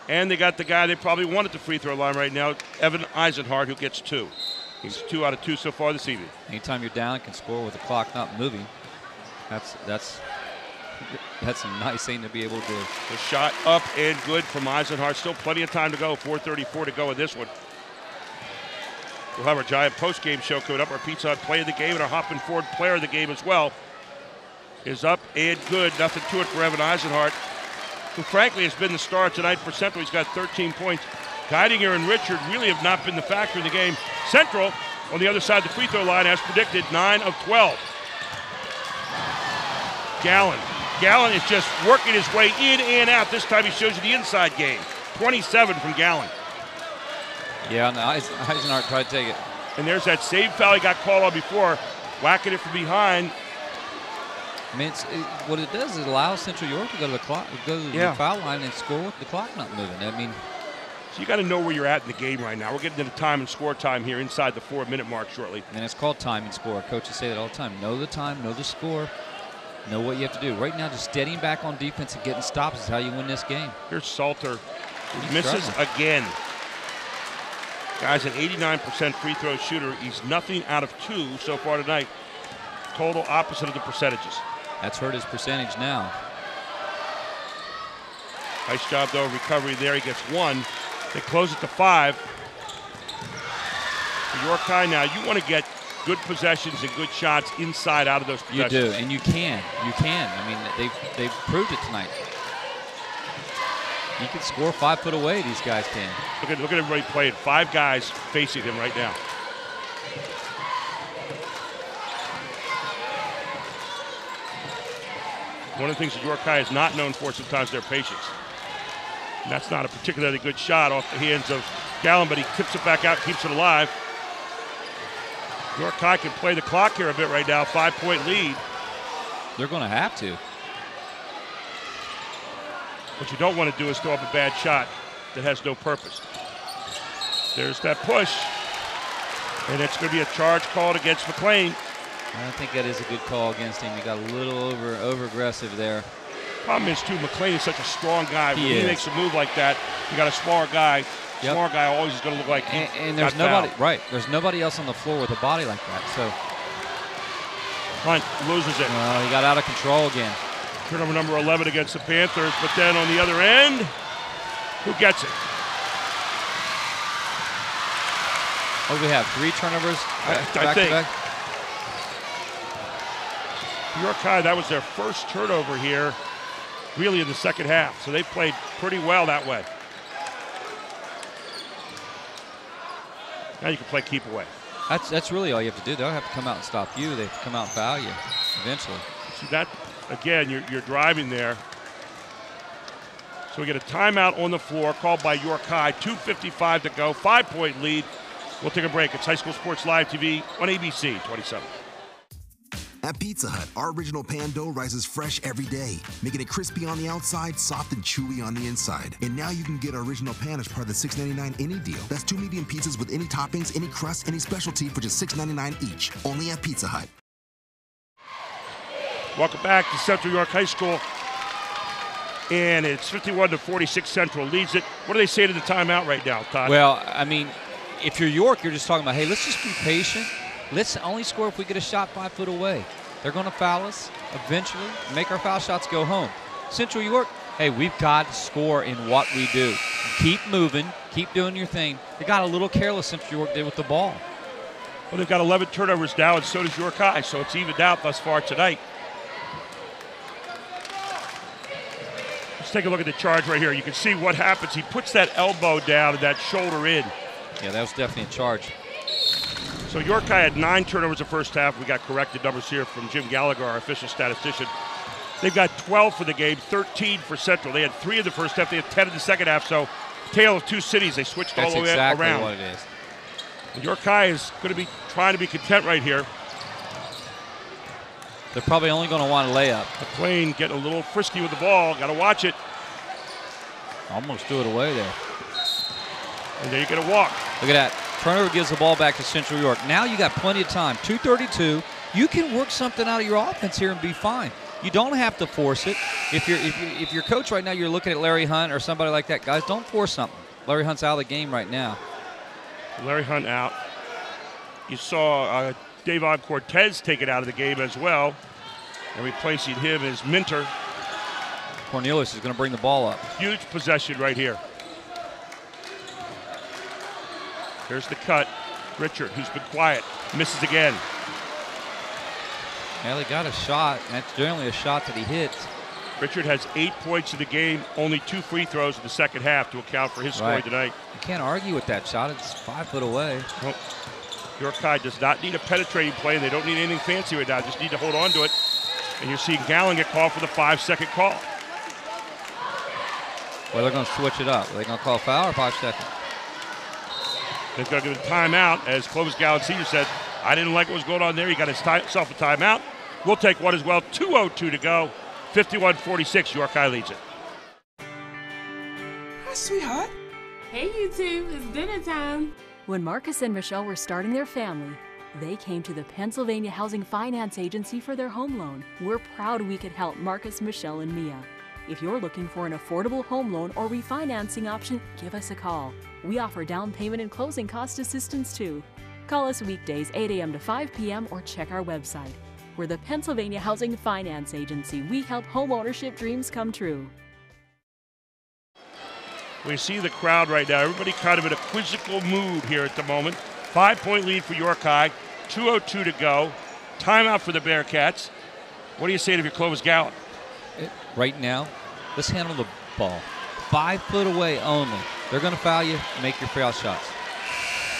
And they got the guy they probably want at the free throw line right now, Evan Eisenhart, who gets 2. He's 2 out of 2 so far this evening. Anytime you're down and can score with the clock not moving, that's a nice thing to be able to do. The shot up and good from Eisenhart. Still plenty of time to go. 4:34 to go in this one. We'll have our Giant post-game show coming up. Our Pizza Hut play of the game and our Hoffman Ford player of the game as well is up and good. Nothing to it for Evan Eisenhart, who frankly has been the star tonight for Central. He's got 13 points. Geidinger and Richard really have not been the factor in the game. Central, on the other side of the free throw line, as predicted, 9 of 12. Gallen is just working his way in and out. This time he shows you the inside game. 27 from Gallen. Yeah, no, Eisenhart tried to take it. And there's that save foul he got called on before, whacking it from behind. I mean, what it does is it allows Central York to go to the clock, the foul line and score with the clock not moving. I mean, so you got to know where you're at in the game right now. We're getting to the time and score time here inside the 4-minute mark shortly. And it's called time and score. Coaches say that all the time. Know the time, know the score, know what you have to do. Right now, just steadying back on defense and getting stops is how you win this game. Here's Salter. He misses again. Guy's an 89% free throw shooter. He's nothing out of 2 so far tonight. Total opposite of the percentages. That's hurt his percentage now. Nice job, though, recovery there. He gets 1. They close it to 5. For York High now, you want to get good possessions and good shots inside out of those possessions. You do, and you can. You can. I mean, they've proved it tonight. You can score 5 foot away, these guys can. Look at everybody playing. 5 guys facing him right now. One of the things that York High is not known for sometimes their patience. And that's not a particularly good shot off the hands of Gallen, but he tips it back out, keeps it alive. York High can play the clock here a bit right now, 5-point lead. They're going to have to. What you don't want to do is throw up a bad shot that has no purpose. There's that push. And it's going to be a charge called against McLean. I think that is a good call against him. He got a little over aggressive there. Problem is, too, McLean is such a strong guy. When he makes a move like that, you got a smaller guy. Yep. Smaller guy always is going to look like and there's nobody right. There's nobody else on the floor with a body like that. So Hunt loses it. Well, he got out of control again. Turnover number 11 against the Panthers, but then on the other end, who gets it? What do we have? 3 turnovers I think. York High, that was their first turnover here, really in the second half. So they played pretty well that way. Now you can play keep away. That's really all you have to do. They don't have to come out and stop you. They have to come out and foul you eventually. See that, again, you're driving there. So we get a timeout on the floor called by York High. 2:55 to go, 5-point lead. We'll take a break. It's High School Sports Live TV on ABC 27. At Pizza Hut, our original pan dough rises fresh every day, making it crispy on the outside, soft and chewy on the inside. And now you can get our original pan as part of the $6.99 any deal. That's 2 medium pizzas with any toppings, any crust, any specialty for just $6.99 each. Only at Pizza Hut. Welcome back to Central York High School. And it's 51-46. Central leads it. What do they say to the timeout right now, Todd? Well, I mean, if you're York, you're just talking about, hey, let's just be patient. Let's only score if we get a shot 5 foot away. They're going to foul us eventually, make our foul shots go home. Central York, hey, we've got to score in what we do. Keep moving, keep doing your thing. They got a little careless, Central York did with the ball. Well, they've got 11 turnovers now, and so does York High, so it's evened out thus far tonight. Let's take a look at the charge right here. You can see what happens. He puts that elbow down and that shoulder in. Yeah, that was definitely a charge. So York High had 9 turnovers the first half. We got corrected numbers here from Jim Gallagher, our official statistician. They've got 12 for the game, 13 for Central. They had 3 in the first half. They had 10 in the second half. So tale of two cities. They switched all the way around. That's exactly what it is. And York High is going to be trying to be content right here. They're probably only going to want a layup. McLean getting a little frisky with the ball. Got to watch it. Almost threw it away there. And there you get a walk. Look at that. Turnover gives the ball back to Central York. Now you got plenty of time. 2:32. You can work something out of your offense here and be fine. You don't have to force it. If you're coach right now, you're looking at Larry Hunt or somebody like that. Guys, don't force something. Larry Hunt's out of the game right now. Larry Hunt out. You saw Davon Cortez taken out of the game as well, and replacing him is Minter. Cornelius is going to bring the ball up. Huge possession right here. Here's the cut. Richard, who's been quiet, misses again. Yeah, they got a shot. That's generally a shot that he hits. Richard has 8 points in the game, only 2 free throws in the second half to account for his scoring tonight. You can't argue with that shot. It's 5 foot away. Well, York High does not need a penetrating play. They don't need anything fancy right now. Just need to hold on to it. And you're seeing Gallen get called for the 5-second call. Well, they're going to switch it up. Are they going to call a foul or 5 seconds? They're going to give a timeout. As Clovis Gallen Sr. said, I didn't like what was going on there. He got himself a timeout. We'll take one as well. 2:02 to go. 51-46. York High leads it. Hi, sweetheart. Hey, you two. It's dinner time. When Marcus and Michelle were starting their family, they came to the Pennsylvania Housing Finance Agency for their home loan. We're proud we could help Marcus, Michelle, and Mia. If you're looking for an affordable home loan or refinancing option, give us a call. We offer down payment and closing cost assistance too. Call us weekdays 8 a.m. to 5 p.m. or check our website. We're the Pennsylvania Housing Finance Agency. We help home ownership dreams come true. We see the crowd right now. Everybody kind of in a quizzical mood here at the moment. 5-point lead for York High. 2:02 to go. Timeout for the Bearcats. What do you say to your Clovis Gallen? Right now, let's handle the ball. 5 foot away only. They're going to foul you. Make your foul shots.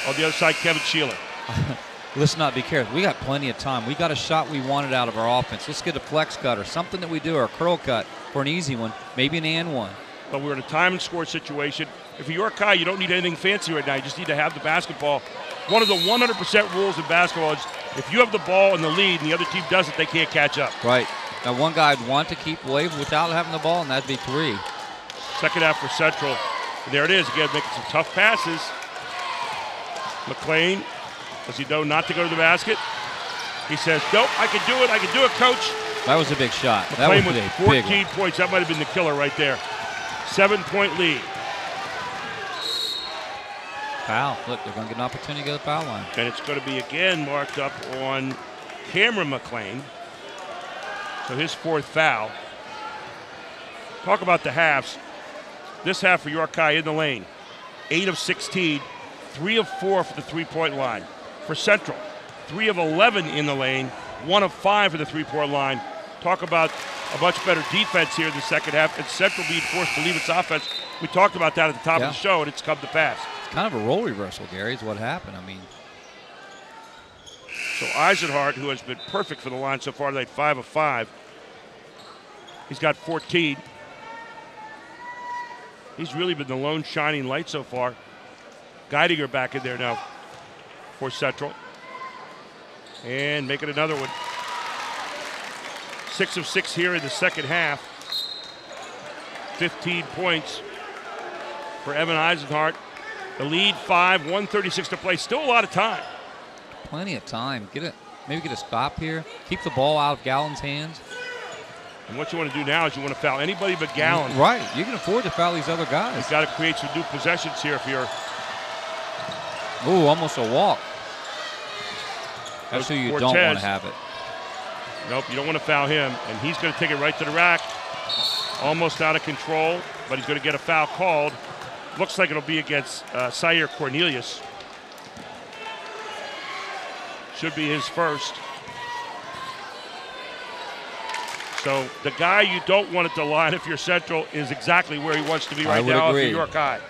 On the other side, Kevin Sheeler. Let's not be careful. We got plenty of time. We got a shot we wanted out of our offense. Let's get a flex cut or something that we do, or a curl cut for an easy one, maybe an and one. But we're in a time and score situation. If you're York High, you don't need anything fancy right now. You just need to have the basketball. One of the 100% rules in basketball is if you have the ball in the lead and the other team doesn't, they can't catch up. Right. Now, one guy would want to keep away without having the ball, and that'd be 3. Second half for Central. And there it is again, making some tough passes. McLean, does he know not to go to the basket? He says, nope, I can do it. I can do it, coach. That was a big shot. McLean that was with a big 14 points. That might have been the killer right there. 7-point lead. Foul. Look, they're going to get an opportunity to go to the foul line. And it's going to be again marked up on Cameron McLean. So his 4th foul. Talk about the halves. This half for York High in the lane. 8 of 16, 3 of 4 for the 3-point line. For Central, 3 of 11 in the lane, 1 of 5 for the 3-point line. Talk about a much better defense here in the second half, and Central being forced to leave its offense. We talked about that at the top of the show, and it's come to pass. It's kind of a role reversal, Gary, is what happened. I mean. So Eisenhart, who has been perfect for the line so far tonight, 5 of 5. He's got 14. He's really been the lone shining light so far. Guiding her back in there now for Central. And making another one. 6 of 6 here in the second half. 15 points for Evan Eisenhart. The lead 5, 1:36 to play. Still a lot of time. Plenty of time. Maybe get a stop here. Keep the ball out of Gallen's hands. And what you want to do now is you want to foul anybody but Gallen. Right. You can afford to foul these other guys. You've got to create some new possessions here if you're. Ooh, almost a walk. That's who you Cortez. don't want to have it. Nope, you don't want to foul him, and he's going to take it right to the rack. Almost out of control, but he's going to get a foul called. Looks like it'll be against Sire Cornelius. Should be his first. So the guy you don't want at the line if you're Central is exactly where he wants to be right now for York High.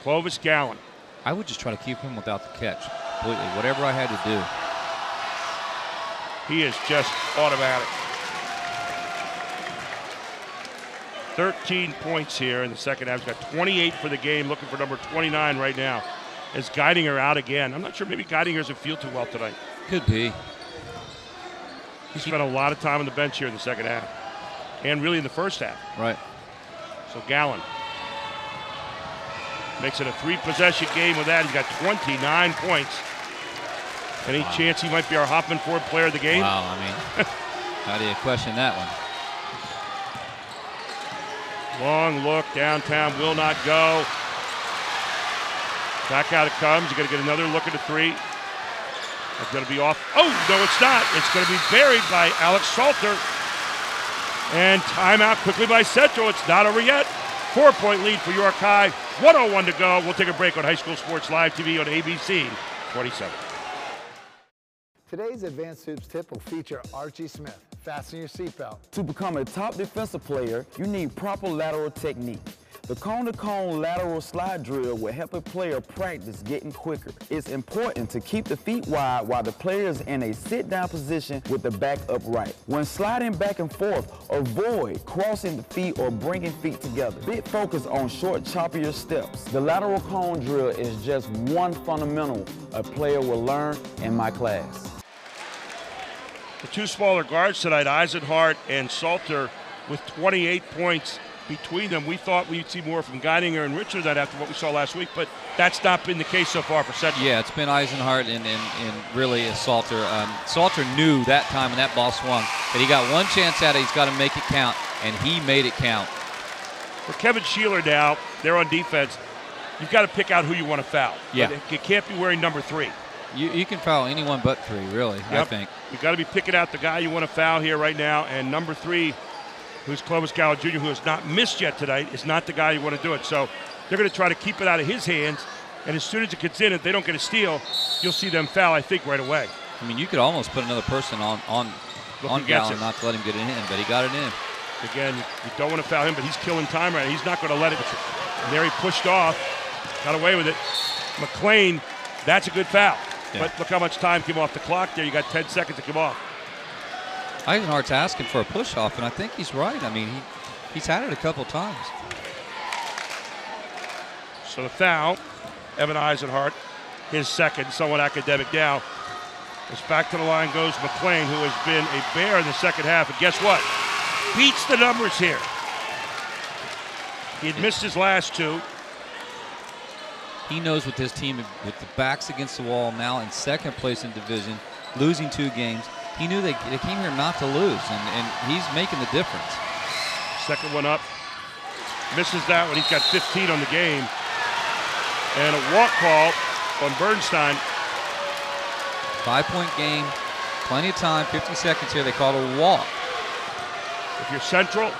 Clovis Gallen. I would just try to keep him without the catch completely, whatever I had to do. He is just automatic. 13 points here in the second half. He's got 28 for the game, looking for number 29 right now. Is Geidinger out again? I'm not sure. Maybe Geidinger doesn't feel too well tonight. Could be. He spent a lot of time on the bench here in the second half. And really in the first half. Right. So Gallen makes it a 3-possession game with that. He's got 29 points. Any chance he might be our Hoffman Ford player of the game? Wow, I mean, how do you question that one? Long look, downtown, will not go. Back out it comes. You're going to get another look at the three. It's going to be off. Oh, no, it's not. It's going to be buried by Alex Salter. And timeout quickly by Central. It's not over yet. 4-point lead for York High. 1:01 to go. We'll take a break on High School Sports Live TV on ABC 27. Today's Advanced Hoops tip will feature Archie Smith. Fasten your seatbelt. To become a top defensive player, you need proper lateral technique. The cone-to-cone lateral slide drill will help a player practice getting quicker. It's important to keep the feet wide while the player is in a sit-down position with the back upright. When sliding back and forth, avoid crossing the feet or bringing feet together. Big focus on short, choppier steps. The lateral cone drill is just one fundamental a player will learn in my class. The two smaller guards tonight, Eisenhart and Salter, with 28 points between them. We thought we'd see more from Geidinger and Richard that after what we saw last week, but that's not been the case so far for Central. Yeah, it's been Eisenhart and really Salter. Salter knew that time when that ball swung that he got one chance at it, he's got to make it count, and he made it count. For Kevin Sheeler now, they're on defense. You've got to pick out who you want to foul. Yeah. But you can't be wearing number 3. You can foul anyone but 3, really, Yep. I think. You've got to be picking out the guy you want to foul here right now, and number 3, who's Clovis Gallen Jr., who has not missed yet tonight, is not the guy you want to do it. So they're going to try to keep it out of his hands, and as soon as it gets in, if they don't get a steal, you'll see them foul, I think, right away. I mean, you could almost put another person on Gallen, not to let him get it in, but he got it in. Again, you don't want to foul him, but he's killing time right now. He's not going to let it. And there he pushed off, got away with it. McLean, that's a good foul. Yeah. But look how much time came off the clock there. You got 10 seconds to come off. Eisenhart's asking for a push-off, and I think he's right. I mean, he's had it a couple times. So the foul, Evan Eisenhart, his second, somewhat academic now. As back to the line goes McLean, who has been a bear in the second half. And guess what? Beats the numbers here. He had missed his last 2. He knows with his team, with the backs against the wall, now in second place in division, losing 2 games, he knew they came here not to lose, and he's making the difference. Second one up. Misses that one. He's got 15 on the game. And a walk call on Bernstein. 5-point game, plenty of time, 50 seconds here. They called a walk. If you're Central,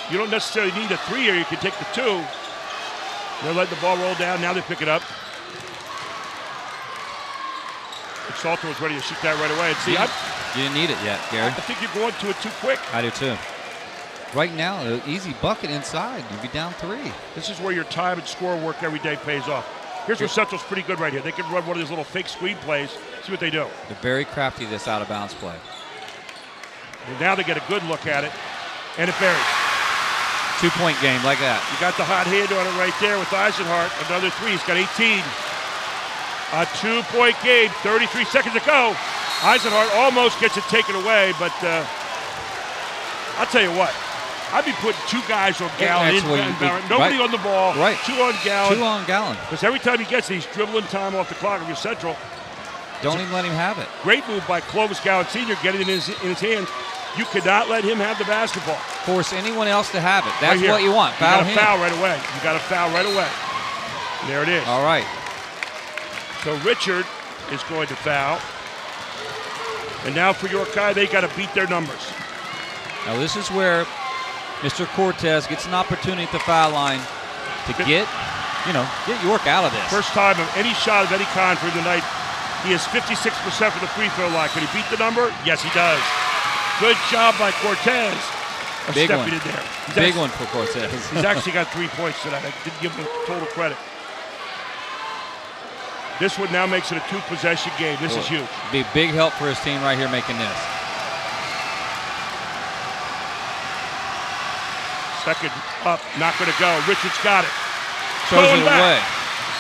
you don't necessarily need a 3 here. You can take the 2. They're letting the ball roll down. Now they pick it up. And Salter was ready to shoot that right away. And see, you didn't need it yet, Gary. I think you're going to it too quick. I do too. Right now, an easy bucket inside. You'd be down 3. This is where your time and score work every day pays off. Here's where Central's pretty good right here. They can run one of these little fake screen plays. See what they do. They're very crafty, this out-of-bounds play. And now they get a good look at it, and it buries. 2-point game like that. You got the hot hand on it right there with Eisenhart. Another 3. He's got 18. A 2-point game. 33 seconds to go. Eisenhart almost gets it taken away, but I'll tell you what. I'd be putting 2 guys on Gallen. Nobody on the ball. Right. 2 on Gallen. 2 on Gallen. Because every time he gets it, he's dribbling time off the clock of your Central. Don't even let him have it. Great move by Clovis Gallen Sr. getting it in his hands. You could not let him have the basketball. Force anyone else to have it. That's right what you want. Foul him. You got to foul right away. You got to foul right away. And there it is. All right. So Richard is going to foul. And now for York High, they got to beat their numbers. Now this is where Mr. Cortez gets an opportunity at the foul line to get York out of this. First time of any shot of any kind for him tonight. He is 56% from the free throw line. Can he beat the number? Yes, he does. Good job by Cortez of Big stepping one. in there. Big one for Cortez. He's actually got 3 points tonight. I didn't give him total credit. This one now makes it a 2-possession game. This is huge. Be a big help for his team right here making this. Second up, not going to go. Richards got it. Throws it away.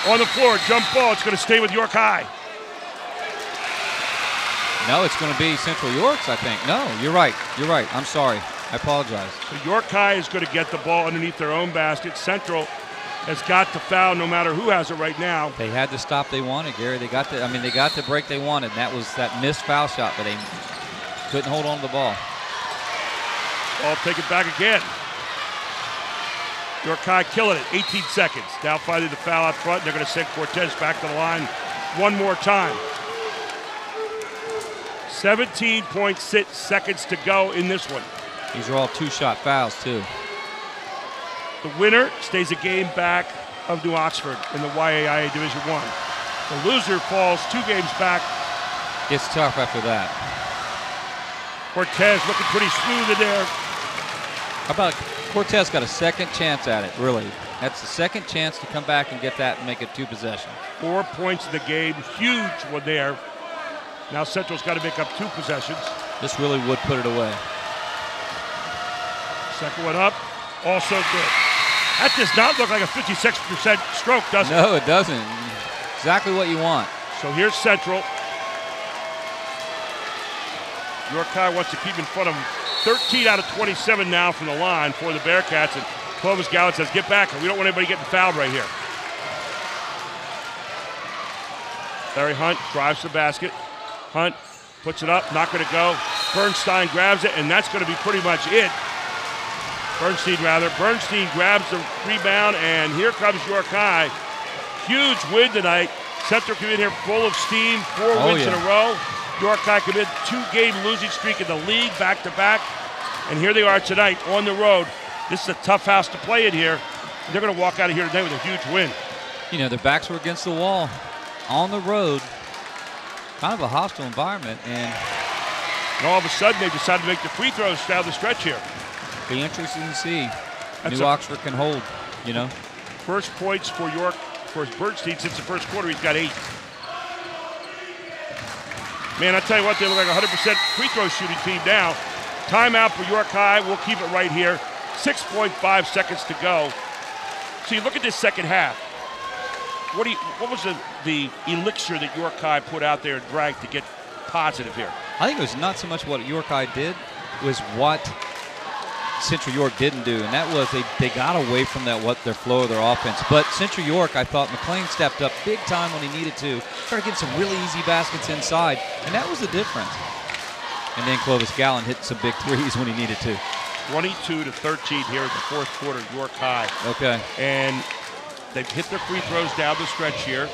On the floor, jump ball. It's going to stay with York High. No, it's going to be Central York's, I think. No, you're right. You're right. I'm sorry. I apologize. So York High is going to get the ball underneath their own basket. Central has got to foul no matter who has it right now. They had the stop they wanted, Gary. They got the break they wanted. And that was that missed foul shot, but they couldn't hold on to the ball. Ball taken back again. York High killing it. 18 seconds. Now finding the foul out front. They're going to send Cortez back to the line one more time. 17.6 seconds to go in this one. These are all 2-shot fouls, too. The winner stays a game back of New Oxford in the YAIA Division I. The loser falls 2 games back. It's tough after that. Cortez looking pretty smooth in there. How about Cortez got a second chance at it, really. That's the second chance to come back and get that and make it 2 possessions. 4 points in the game. Huge one there. Now Central's got to make up 2 possessions. This really would put it away. Second one up. Also good. That does not look like a 56% stroke, does it? No, it doesn't. Exactly what you want. So here's Central. York High wants to keep in front of them. 13 out of 27 now from the line for the Bearcats. And Clovis Gallant says, get back. We don't want anybody getting fouled right here. Larry Hunt drives the basket. Hunt puts it up, not going to go. Bernstein grabs it, and that's going to be pretty much it. Bernstein grabs the rebound, and here comes York High. Huge win tonight. Central come in here full of steam, 4 wins in a row. York High come in 2-game losing streak in the league, back-to-back. And here they are tonight on the road. This is a tough house to play in here. They're going to walk out of here today with a huge win. You know, their backs were against the wall on the road. Kind of a hostile environment. And all of a sudden, they decided to make the free throws down the stretch here. Be interesting to see. New Oxford can hold, you know. First points for York, for Bernstein since the first quarter. He's got 8. Man, I tell you what, they look like a 100% free throw shooting team now. Timeout for York High. We'll keep it right here. 6.5 seconds to go. So you look at this second half. What was the elixir that York High put out there and drank to get positive here? I think it was not so much what York High did, was what Central York didn't do, and that was they got away from their flow of their offense. But Central York, I thought McLean stepped up big time when he needed to. Started getting some really easy baskets inside, and that was the difference. And then Clovis Gallant hit some big threes when he needed to. 22-13 here in the fourth quarter, York High. Okay. And they've hit their free throws down the stretch here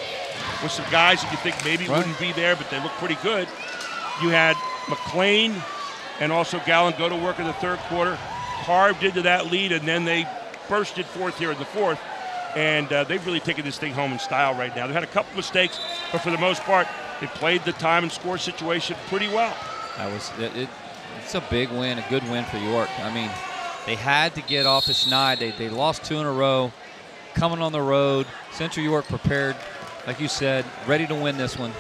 with some guys that you think maybe wouldn't be there, but they look pretty good. You had McLean and also Gallant go to work in the third quarter, carved into that lead, and then they bursted forth here in the fourth. And they've really taken this thing home in style right now. They've had a couple mistakes, but for the most part, they played the time and score situation pretty well. That was it's a big win, a good win for York. I mean, they had to get off the schneid. They lost 2 in a row, coming on the road. Central York prepared, like you said, ready to win this one,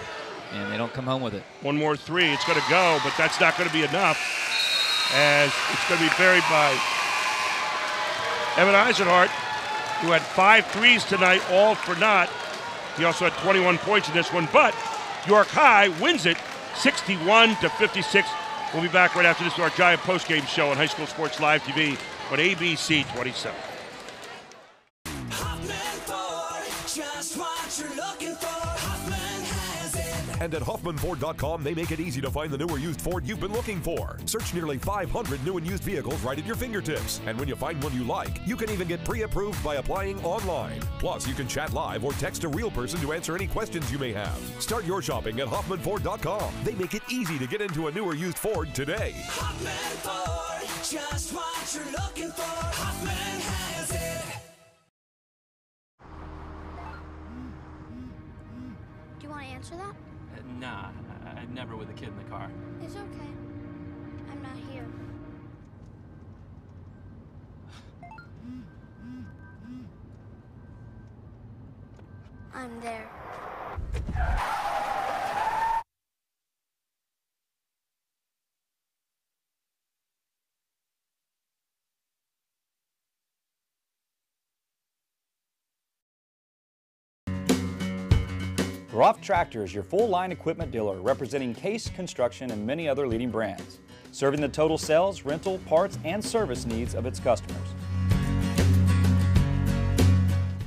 and they don't come home with it. One more 3, it's going to go, but that's not going to be enough, as it's going to be buried by Evan Eisenhart, who had 5 threes tonight, all for naught. He also had 21 points in this one, but York High wins it 61-56. We'll be back right after this with our giant postgame show on High School Sports Live TV on ABC 27. Just what you're looking for. Hoffman has it. And at HoffmanFord.com, they make it easy to find the new or used Ford you've been looking for. Search nearly 500 new and used vehicles right at your fingertips. And when you find one you like, you can even get pre-approved by applying online. Plus, you can chat live or text a real person to answer any questions you may have. Start your shopping at HoffmanFord.com. They make it easy to get into a new or used Ford today. Hoffman Ford, just what you're looking for. Hoffman has it. Do you want to answer that? Nah, I'd never with a kid in the car. It's okay. I'm not here. I'm there. Groff Tractor is your full-line equipment dealer representing Case Construction and many other leading brands, serving the total sales, rental, parts, and service needs of its customers.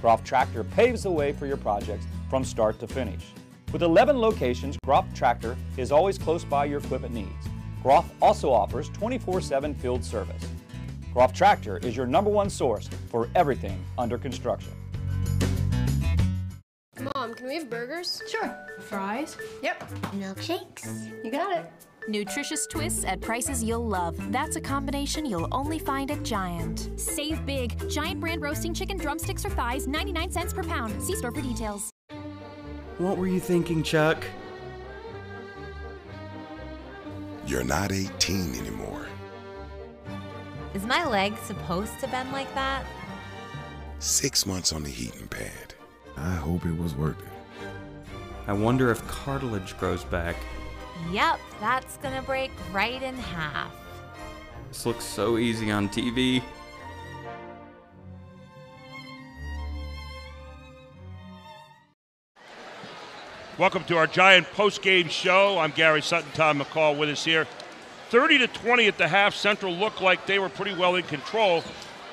Groff Tractor paves the way for your projects from start to finish. With 11 locations, Groff Tractor is always close by your equipment needs. Groff also offers 24/7 field service. Groff Tractor is your #1 source for everything under construction. Mom, can we have burgers? Sure. Fries? Yep. Milkshakes? You got it. Nutritious twists at prices you'll love. That's a combination you'll only find at Giant. Save big. Giant brand roasting chicken drumsticks or thighs, 99 cents per pound. See store for details. What were you thinking, Chuck? You're not 18 anymore. Is my leg supposed to bend like that? 6 months on the heating pad. I hope it was worth it. I wonder if cartilage grows back. Yep, that's gonna break right in half. This looks so easy on TV. Welcome to our Giant post-game show. I'm Gary Sutton, Tom McCall with us here. 30-20 at the half. Central looked like they were pretty well in control.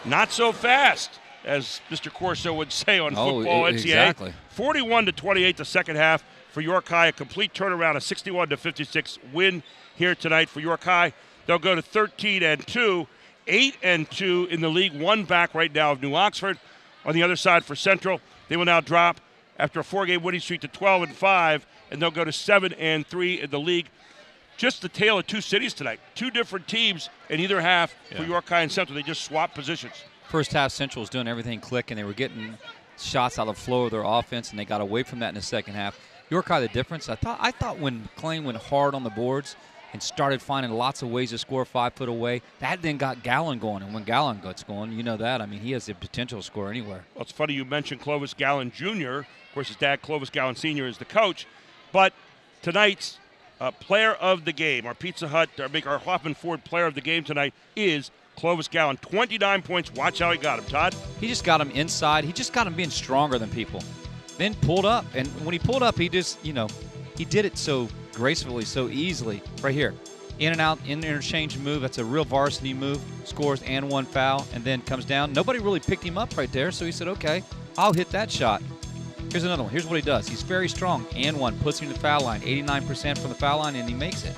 Not so fast, as Mr. Corso would say on Football NCAA. Exactly. 41-28 the second half for York High. A complete turnaround, a 61-56 win here tonight for York High. They'll go to 13-2, 8-2 in the league, one back right now of New Oxford. On the other side for Central, they will now drop after a 4-game winning streak to 12-5, and they'll go to 7-3 in the league. Just the tale of two cities tonight. Two different teams in either half for York High and Central. They just swapped positions. First half, Central was doing everything click, and they were getting shots out of the flow of their offense, and they got away from that in the second half. York High, the difference, I thought when McLean went hard on the boards and started finding lots of ways to score 5 foot away, that then got Gallon going. And when Gallon gets going, you know that. I mean, he has the potential to score anywhere. Well, it's funny you mentioned Clovis Gallon Jr. Of course, his dad, Clovis Gallon Sr., is the coach. But tonight's player of the game, our Pizza Hut, our Hoffman Ford player of the game tonight is Clovis Gallon. 29 points. Watch how he got him, Todd. He just got him inside. He just got him being stronger than people. Then pulled up. And when he pulled up, he just, he did it so gracefully, so easily. Right here. In and out, in interchange move. That's a real varsity move. Scores and one foul, and then comes down. Nobody really picked him up right there, so he said, okay, I'll hit that shot. Here's another one. Here's what he does. He's very strong. And one. Puts him to the foul line. 89% from the foul line, and he makes it.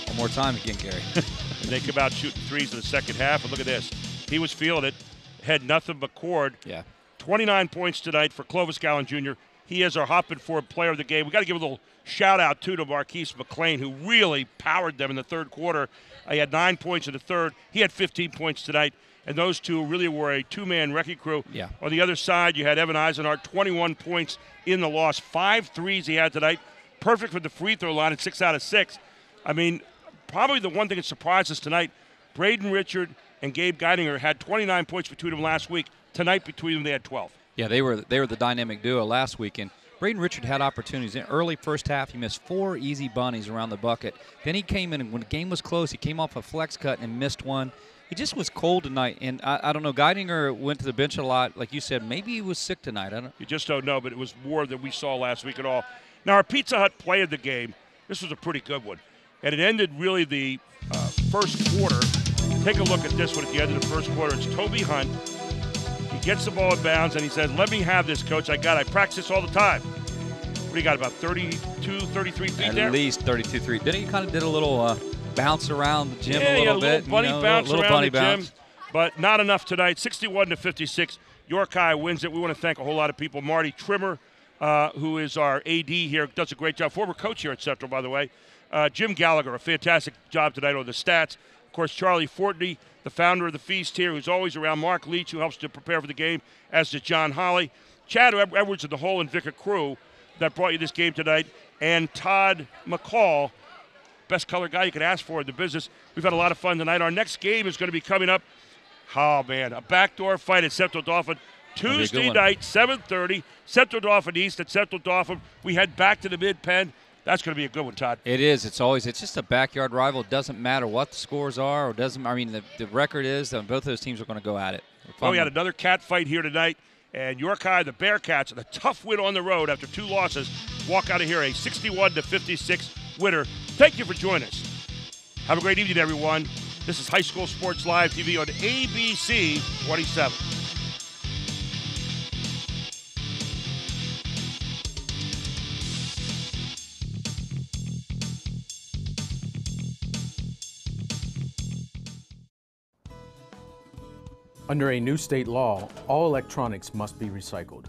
One more time again, Gary. And they come out shooting threes in the second half, and look at this. He was feeling it. Had nothing but cord. Yeah. 29 points tonight for Clovis Gallon Jr. He is our Hoffman Ford player of the game. We got to give a little shout-out, too, to Marquise McLean, who really powered them in the third quarter. He had 9 points in the third. He had 15 points tonight. And those two really were a two-man wrecking crew. Yeah. On the other side, you had Evan Eisenhart, 21 points in the loss. 5 threes he had tonight. Perfect for the free throw line at 6 out of 6. I mean, probably the one thing that surprised us tonight, Braden Richard and Gabe Geidinger had 29 points between them last week. Tonight, between them, they had 12. Yeah, they were the dynamic duo last weekend. Braden Richard had opportunities. In early first half, he missed 4 easy bunnies around the bucket. Then he came in, and when the game was close, he came off a flex cut and missed one. He just was cold tonight, and I don't know. Geidinger went to the bench a lot. Like you said, maybe he was sick tonight. I don't. You just don't know, but it was more than we saw last week at all. Now, our Pizza Hut play of the game, this was a pretty good one. And it ended really the first quarter. Take a look at this one at the end of the first quarter. It's Toby Hunt. He gets the ball in bounds, and he says, let me have this, coach. I practice this all the time. What do you got, about 32, 33 feet there? At least 32 feet. Then he kind of did a little bounce around the gym a little bit. Bunny bounce little around bunny the gym, but not enough tonight. 61-56. York High wins it. We want to thank a whole lot of people. Marty Trimmer, who is our AD here, does a great job. Former coach here at Central, by the way. Jim Gallagher, a fantastic job tonight on the stats. Of course, Charlie Fortney, the founder of the Feast here, who's always around. Mark Leach, who helps to prepare for the game, as does John Holly. Chad Edwards of the whole Invicta crew that brought you this game tonight. And Todd McCall, best color guy you could ask for in the business. We've had a lot of fun tonight. Our next game is going to be coming up. Oh, man, a backdoor fight at Central Dauphin. Tuesday night, 7:30, Central Dauphin East at Central Dauphin. We head back to the Mid-Penn. That's going to be a good one, Todd. It is. It's just a backyard rival. It doesn't matter what the scores are, or the record is. Both of those teams are going to go at it. We had another cat fight here tonight, and York High, the Bearcats, a tough win on the road after 2 losses, walk out of here a 61-56 winner. Thank you for joining us. Have a great evening, everyone. This is High School Sports Live TV on ABC 27. Under a new state law, all electronics must be recycled.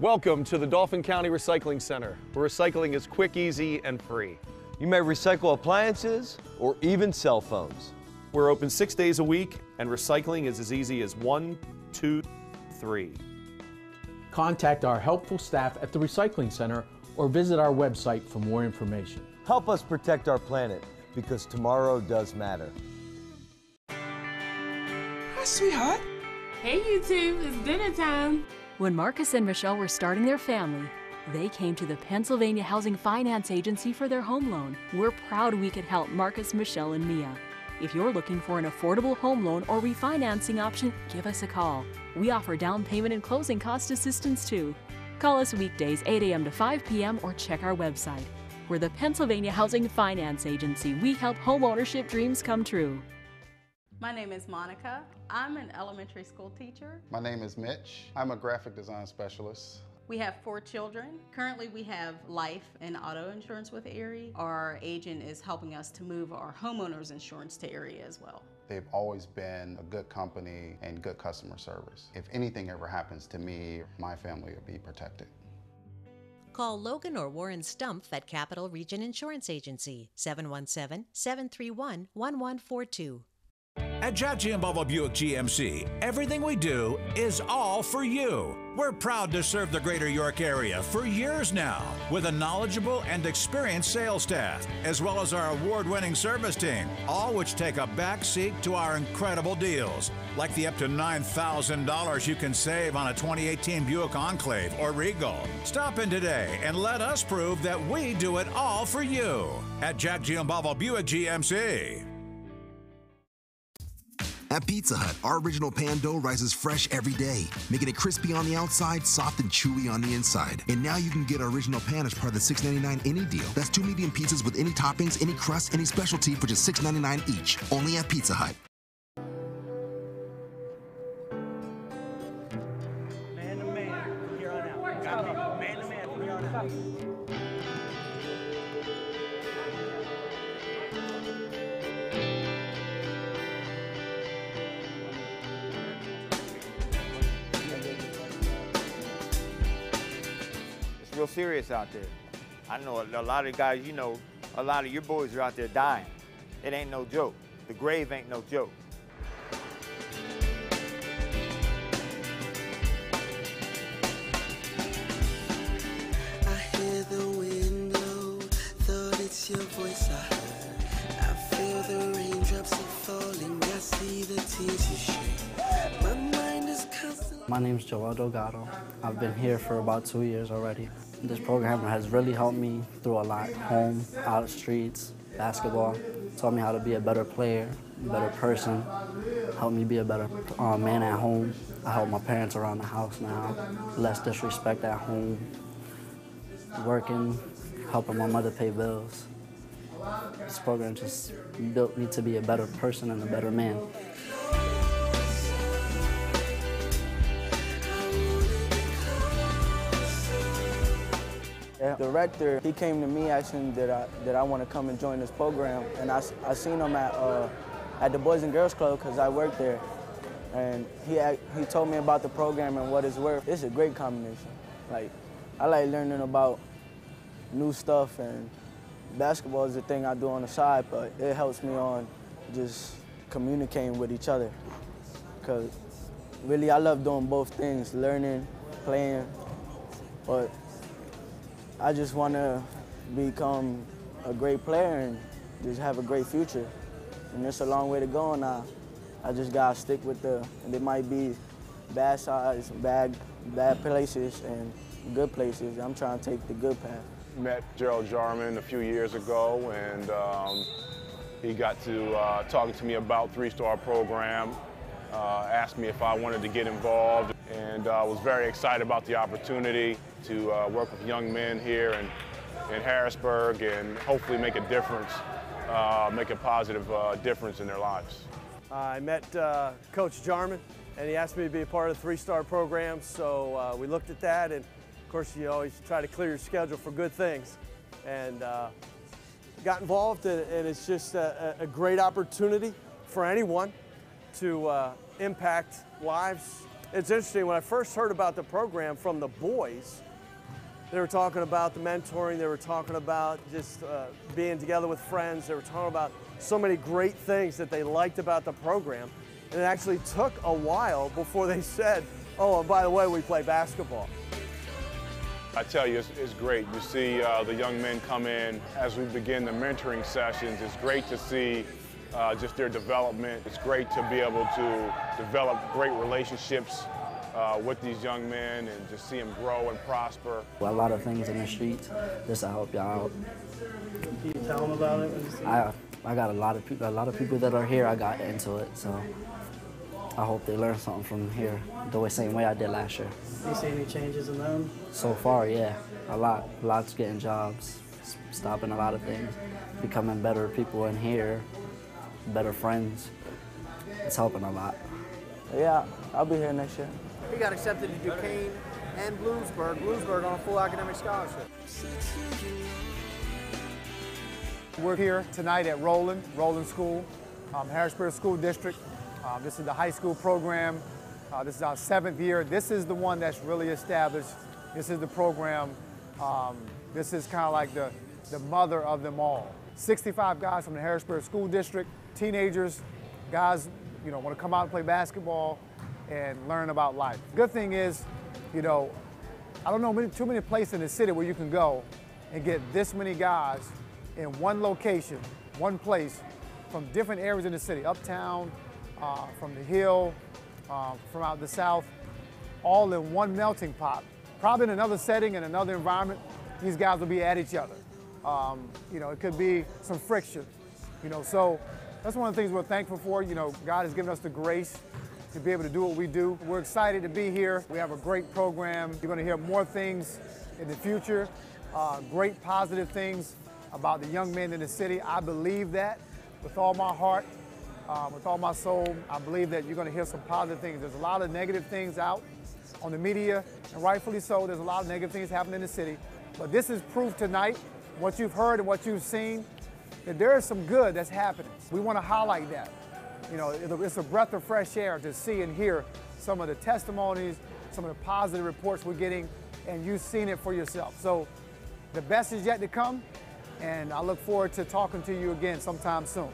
Welcome to the Dauphin County Recycling Center, where recycling is quick, easy, and free. You may recycle appliances or even cell phones. We're open 6 days a week, and recycling is as easy as 1, 2, 3. Contact our helpful staff at the Recycling Center or visit our website for more information. Help us protect our planet, because tomorrow does matter. Hi, sweetheart. Hey, YouTube, it's dinner time. When Marcus and Michelle were starting their family, they came to the Pennsylvania Housing Finance Agency for their home loan. We're proud we could help Marcus, Michelle, and Mia. If you're looking for an affordable home loan or refinancing option, give us a call. We offer down payment and closing cost assistance too. Call us weekdays 8 a.m. to 5 p.m. or check our website. We're the Pennsylvania Housing Finance Agency. We help home ownership dreams come true. My name is Monica. I'm an elementary school teacher. My name is Mitch. I'm a graphic design specialist. We have 4 children. Currently we have life and auto insurance with Erie. Our agent is helping us to move our homeowners insurance to Erie as well. They've always been a good company and good customer service. If anything ever happens to me, my family will be protected. Call Logan or Warren Stumpf at Capital Region Insurance Agency, 717-731-1142. At Jack Giambalvo Buick GMC, everything we do is all for you. We're proud to serve the greater York area for years now with a knowledgeable and experienced sales staff, as well as our award-winning service team, all which take a back seat to our incredible deals, like the up to $9,000 you can save on a 2018 Buick Enclave or Regal. Stop in today and let us prove that we do it all for you at Jack Giambalvo Buick GMC. At Pizza Hut, our original pan dough rises fresh every day, making it crispy on the outside, soft and chewy on the inside. And now you can get our original pan as part of the $6.99 any deal. That's 2 medium pizzas with any toppings, any crust, any specialty for just $6.99 each. Only at Pizza Hut. Man to man from here on out. Got me. Man to man from here on out. Real serious out there. I know a lot of guys, you know, a lot of your boys are out there dying. It ain't no joke. The grave ain't no joke. I hear the window, thought it's your voice I heard. I feel the raindrops are falling, I see the tears you shed. My mind is constantly... My name's Joel Delgado. I've been here for about 2 years already. This program has really helped me through a lot. Home, out of streets, basketball. Taught me how to be a better player, a better person. Helped me be a better man at home. I help my parents around the house now. Less disrespect at home. Working, helping my mother pay bills. This program just built me to be a better person and a better man. The director, he came to me asking that I want to come and join this program, and I seen him at the Boys and Girls Club because I work there, and he told me about the program and what it's worth. It's a great combination. Like, I like learning about new stuff, and basketball is the thing I do on the side, but it helps me on just communicating with each other, because really I love doing both things, learning, playing, but I just want to become a great player and just have a great future. And it's a long way to go, and I just got to stick with and there might be bad sides, bad places, and good places. I'm trying to take the good path. Met Gerald Jarman a few years ago, and he got to talking to me about three-star program, asked me if I wanted to get involved, and I was very excited about the opportunity to work with young men here in Harrisburg and hopefully make a difference, make a positive difference in their lives. I met Coach Jarman, and he asked me to be a part of the three-star program, so we looked at that, and of course you always try to clear your schedule for good things, and got involved, and it's just a great opportunity for anyone to impact lives. It's interesting, when I first heard about the program from the boys, they were talking about the mentoring, they were talking about just being together with friends, they were talking about so many great things that they liked about the program. And it actually took a while before they said, oh, and by the way, we play basketball. I tell you, it's great. You see the young men come in as we begin the mentoring sessions. It's great to see just their development. It's great to be able to develop great relationships with these young men and just see them grow and prosper. A lot of things in the streets just to help y'all out. Can you tell them about it? I got a lot of people that are here. I got into it, so I hope they learn something from here the same way I did last year. Do you see any changes in them? So far, yeah, a lot. Lots getting jobs, stopping a lot of things, becoming better people in here, better friends. It's helping a lot. Yeah, I'll be here next year. He got accepted to Duquesne and Bloomsburg on a full academic scholarship. We're here tonight at Roland School, Harrisburg School District. This is the high school program. This is our 7th year. This is the one that's really established. This is the program. This is kind of like the mother of them all. 65 guys from the Harrisburg School District, teenagers, guys, you know, want to come out and play basketball and learn about life. Good thing is, you know, I don't know too many places in the city where you can go and get this many guys in one location, one place, from different areas in the city, uptown, from the Hill, from out the south, all in one melting pot. Probably in another setting, in another environment, these guys will be at each other. You know, it could be some friction, you know, so that's one of the things we're thankful for. You know, God has given us the grace to be able to do what we do. We're excited to be here. We have a great program. You're going to hear more things in the future, great positive things about the young men in the city. I believe that with all my heart, with all my soul. I believe that you're going to hear some positive things. There's a lot of negative things out on the media, and rightfully so. There's a lot of negative things happening in the city. But this is proof tonight, what you've heard and what you've seen, that there is some good that's happening. We want to highlight that. You know, it's a breath of fresh air to see and hear some of the testimonies, some of the positive reports we're getting, and you've seen it for yourself. So the best is yet to come, and I look forward to talking to you again sometime soon.